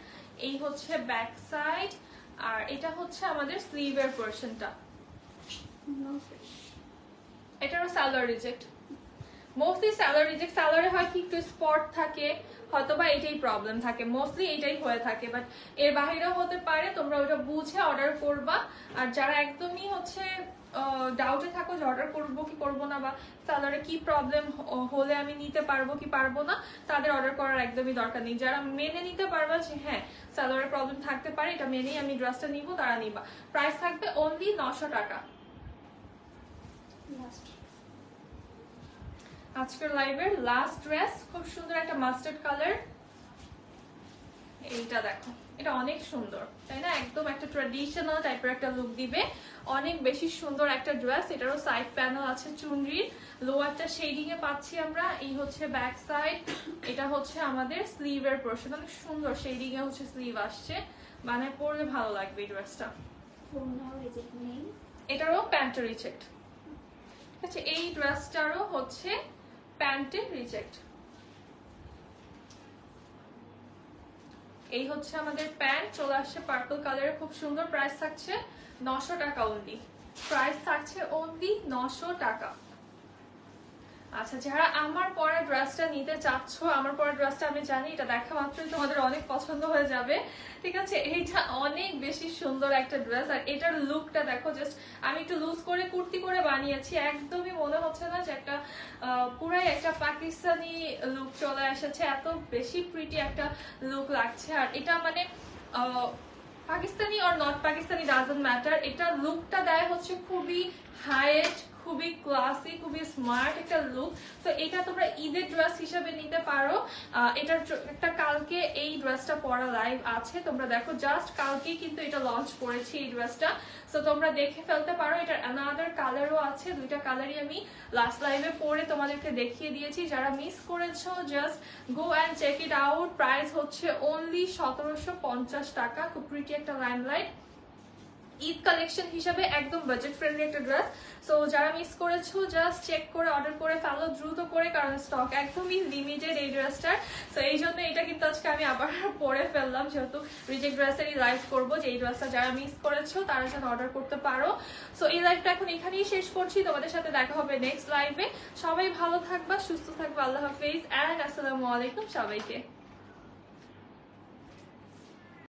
এই হচ্ছে ব্যাক সাইড, আর এটা হচ্ছে আমাদের স্লিভের পোর্শনটা। এটারও salwar reject, mostly salwar reject. সালোয়ারে হয় কি একটু স্পট থাকে, হয়তো বা এটাই প্রবলেম থাকে, মোস্টলি এটাই হয়ে থাকে, বাট এর বাহিরেও হতে পারে, তোমরা ওইটা বুঝে অর্ডার করবা। আর যারা একদমই হচ্ছে ডাউটে থাকো যে অর্ডার করবো কি করবো না, বা সালোয়ারে কি প্রবলেম হলে আমি নিতে পারবো কি পারবো না, তাদের অর্ডার করার একদমই দরকার নেই। যারা মেনে নিতে পারবা যে হ্যাঁ সালোয়ারের প্রবলেম থাকতে পারে, এটা মেনেই আমি ড্রেসটা নিবো, তারা নিবা। প্রাইস থাকবে অনলি 900 টাকা। আজকের লাইভের লাস্ট ড্রেস, খুব সুন্দর একটা মাস্টার্ড কালার, এইটা দেখো এটা অনেক সুন্দর তাই না, একদম একটা ট্র্যাডিশনাল টাইপের একটা লুক দিবে, অনেক বেশি সুন্দর একটা ড্রেস। এটারও সাইড প্যানেল আছে চুনরির, লোয়ারটা শেডিং এ পাচ্ছি আমরা, এই হচ্ছে ব্যাক সাইড, এটা হচ্ছে আমাদের স্লিভের পোর্শন, অনেক সুন্দর শেডিং এ হচ্ছে স্লিভ আসছে, মানে পরলে ভালো লাগবে এই ড্রেসটা। এটারও প্যান্টের রিজেক্ট, আচ্ছা এই ড্রেসটারও হচ্ছে প্যান্টের রিজেক্ট। এই হচ্ছে আমাদের প্যান্ট, চলে আসছে পার্পল কালারের, খুব সুন্দর। প্রাইস থাকছে 900 টাকা অনলি, প্রাইস থাকছে অনলি 900 টাকা। আচ্ছা যারা আমার পরা ড্রেসটা নিতে চাচ্ছ, আমার পরা ড্রেসটা আমি জানি এটা দেখা মাত্রই তোমাদের অনেক পছন্দ হয়ে যাবে, ঠিক আছে। এইটা অনেক বেশি সুন্দর একটা ড্রেস, আর এটার লুকটা দেখো, জাস্ট আমি একটু লুজ করে কুর্তি করে বানিয়েছি, একদমই মনে হচ্ছে না যে একটা পুরাই একটা পাকিস্তানি লুক চলে এসেছে, এত বেশি প্রিটি একটা লুক লাগছে। আর এটা মানে Pakistani are not Pakistani doesn't matter, এটা লুকটা দেয় হচ্ছে খুবই হাইট, খুবই ক্লাসি, খুবই স্মার্ট একটা লুক। তো এটা তোমরা ঈদের ড্রেস হিসেবে নিতে পারো। এটার একটা কালকে এই ড্রেসটা পরা লাইভ আছে, তোমরা দেখো জাস্ট কালকেই কিন্তু এটা লঞ্চ করেছি এই ড্রেসটা, তো তোমরা দেখে ফেলতে পারো। এটার অ্যানাদার কালারও আছে, দুইটা কালারই আমি লাস্ট লাইভে পরে তোমাদেরকে দেখিয়ে দিয়েছি, যারা মিস করেছো just go and check it out. Price হচ্ছে অনলি 1750 টাকা, খুব প্রিটি একটা লাইমলাইট ঈদ কালেকশন হিসাবে একদম বাজেট ফ্রেন্ডলি একটা ড্রেস। সো যারা মিস করেছো জাস্ট চেক করে অর্ডার করে ফেলো দ্রুত করে, কারণ স্টক একদমই লিমিটেড এই ড্রেসটার। সো এই জন্য এটা কিন্তু আজকে আমি আবার পরে ফেললাম, যেহেতু রিজেক্ট ড্রেসেরই লাইভ করবো, যে এই ড্রেসটা যারা মিস করেছো তারা যেন অর্ডার করতে পারো। সো এই লাইভটা এখন এখানেই শেষ করছি, তোমাদের সাথে দেখা হবে নেক্সট লাইভে। সবাই ভালো থাকবা, সুস্থ থাকবা, আল্লাহ হাফেজ অ্যান্ড আসসালামু আলাইকুম সবাইকে।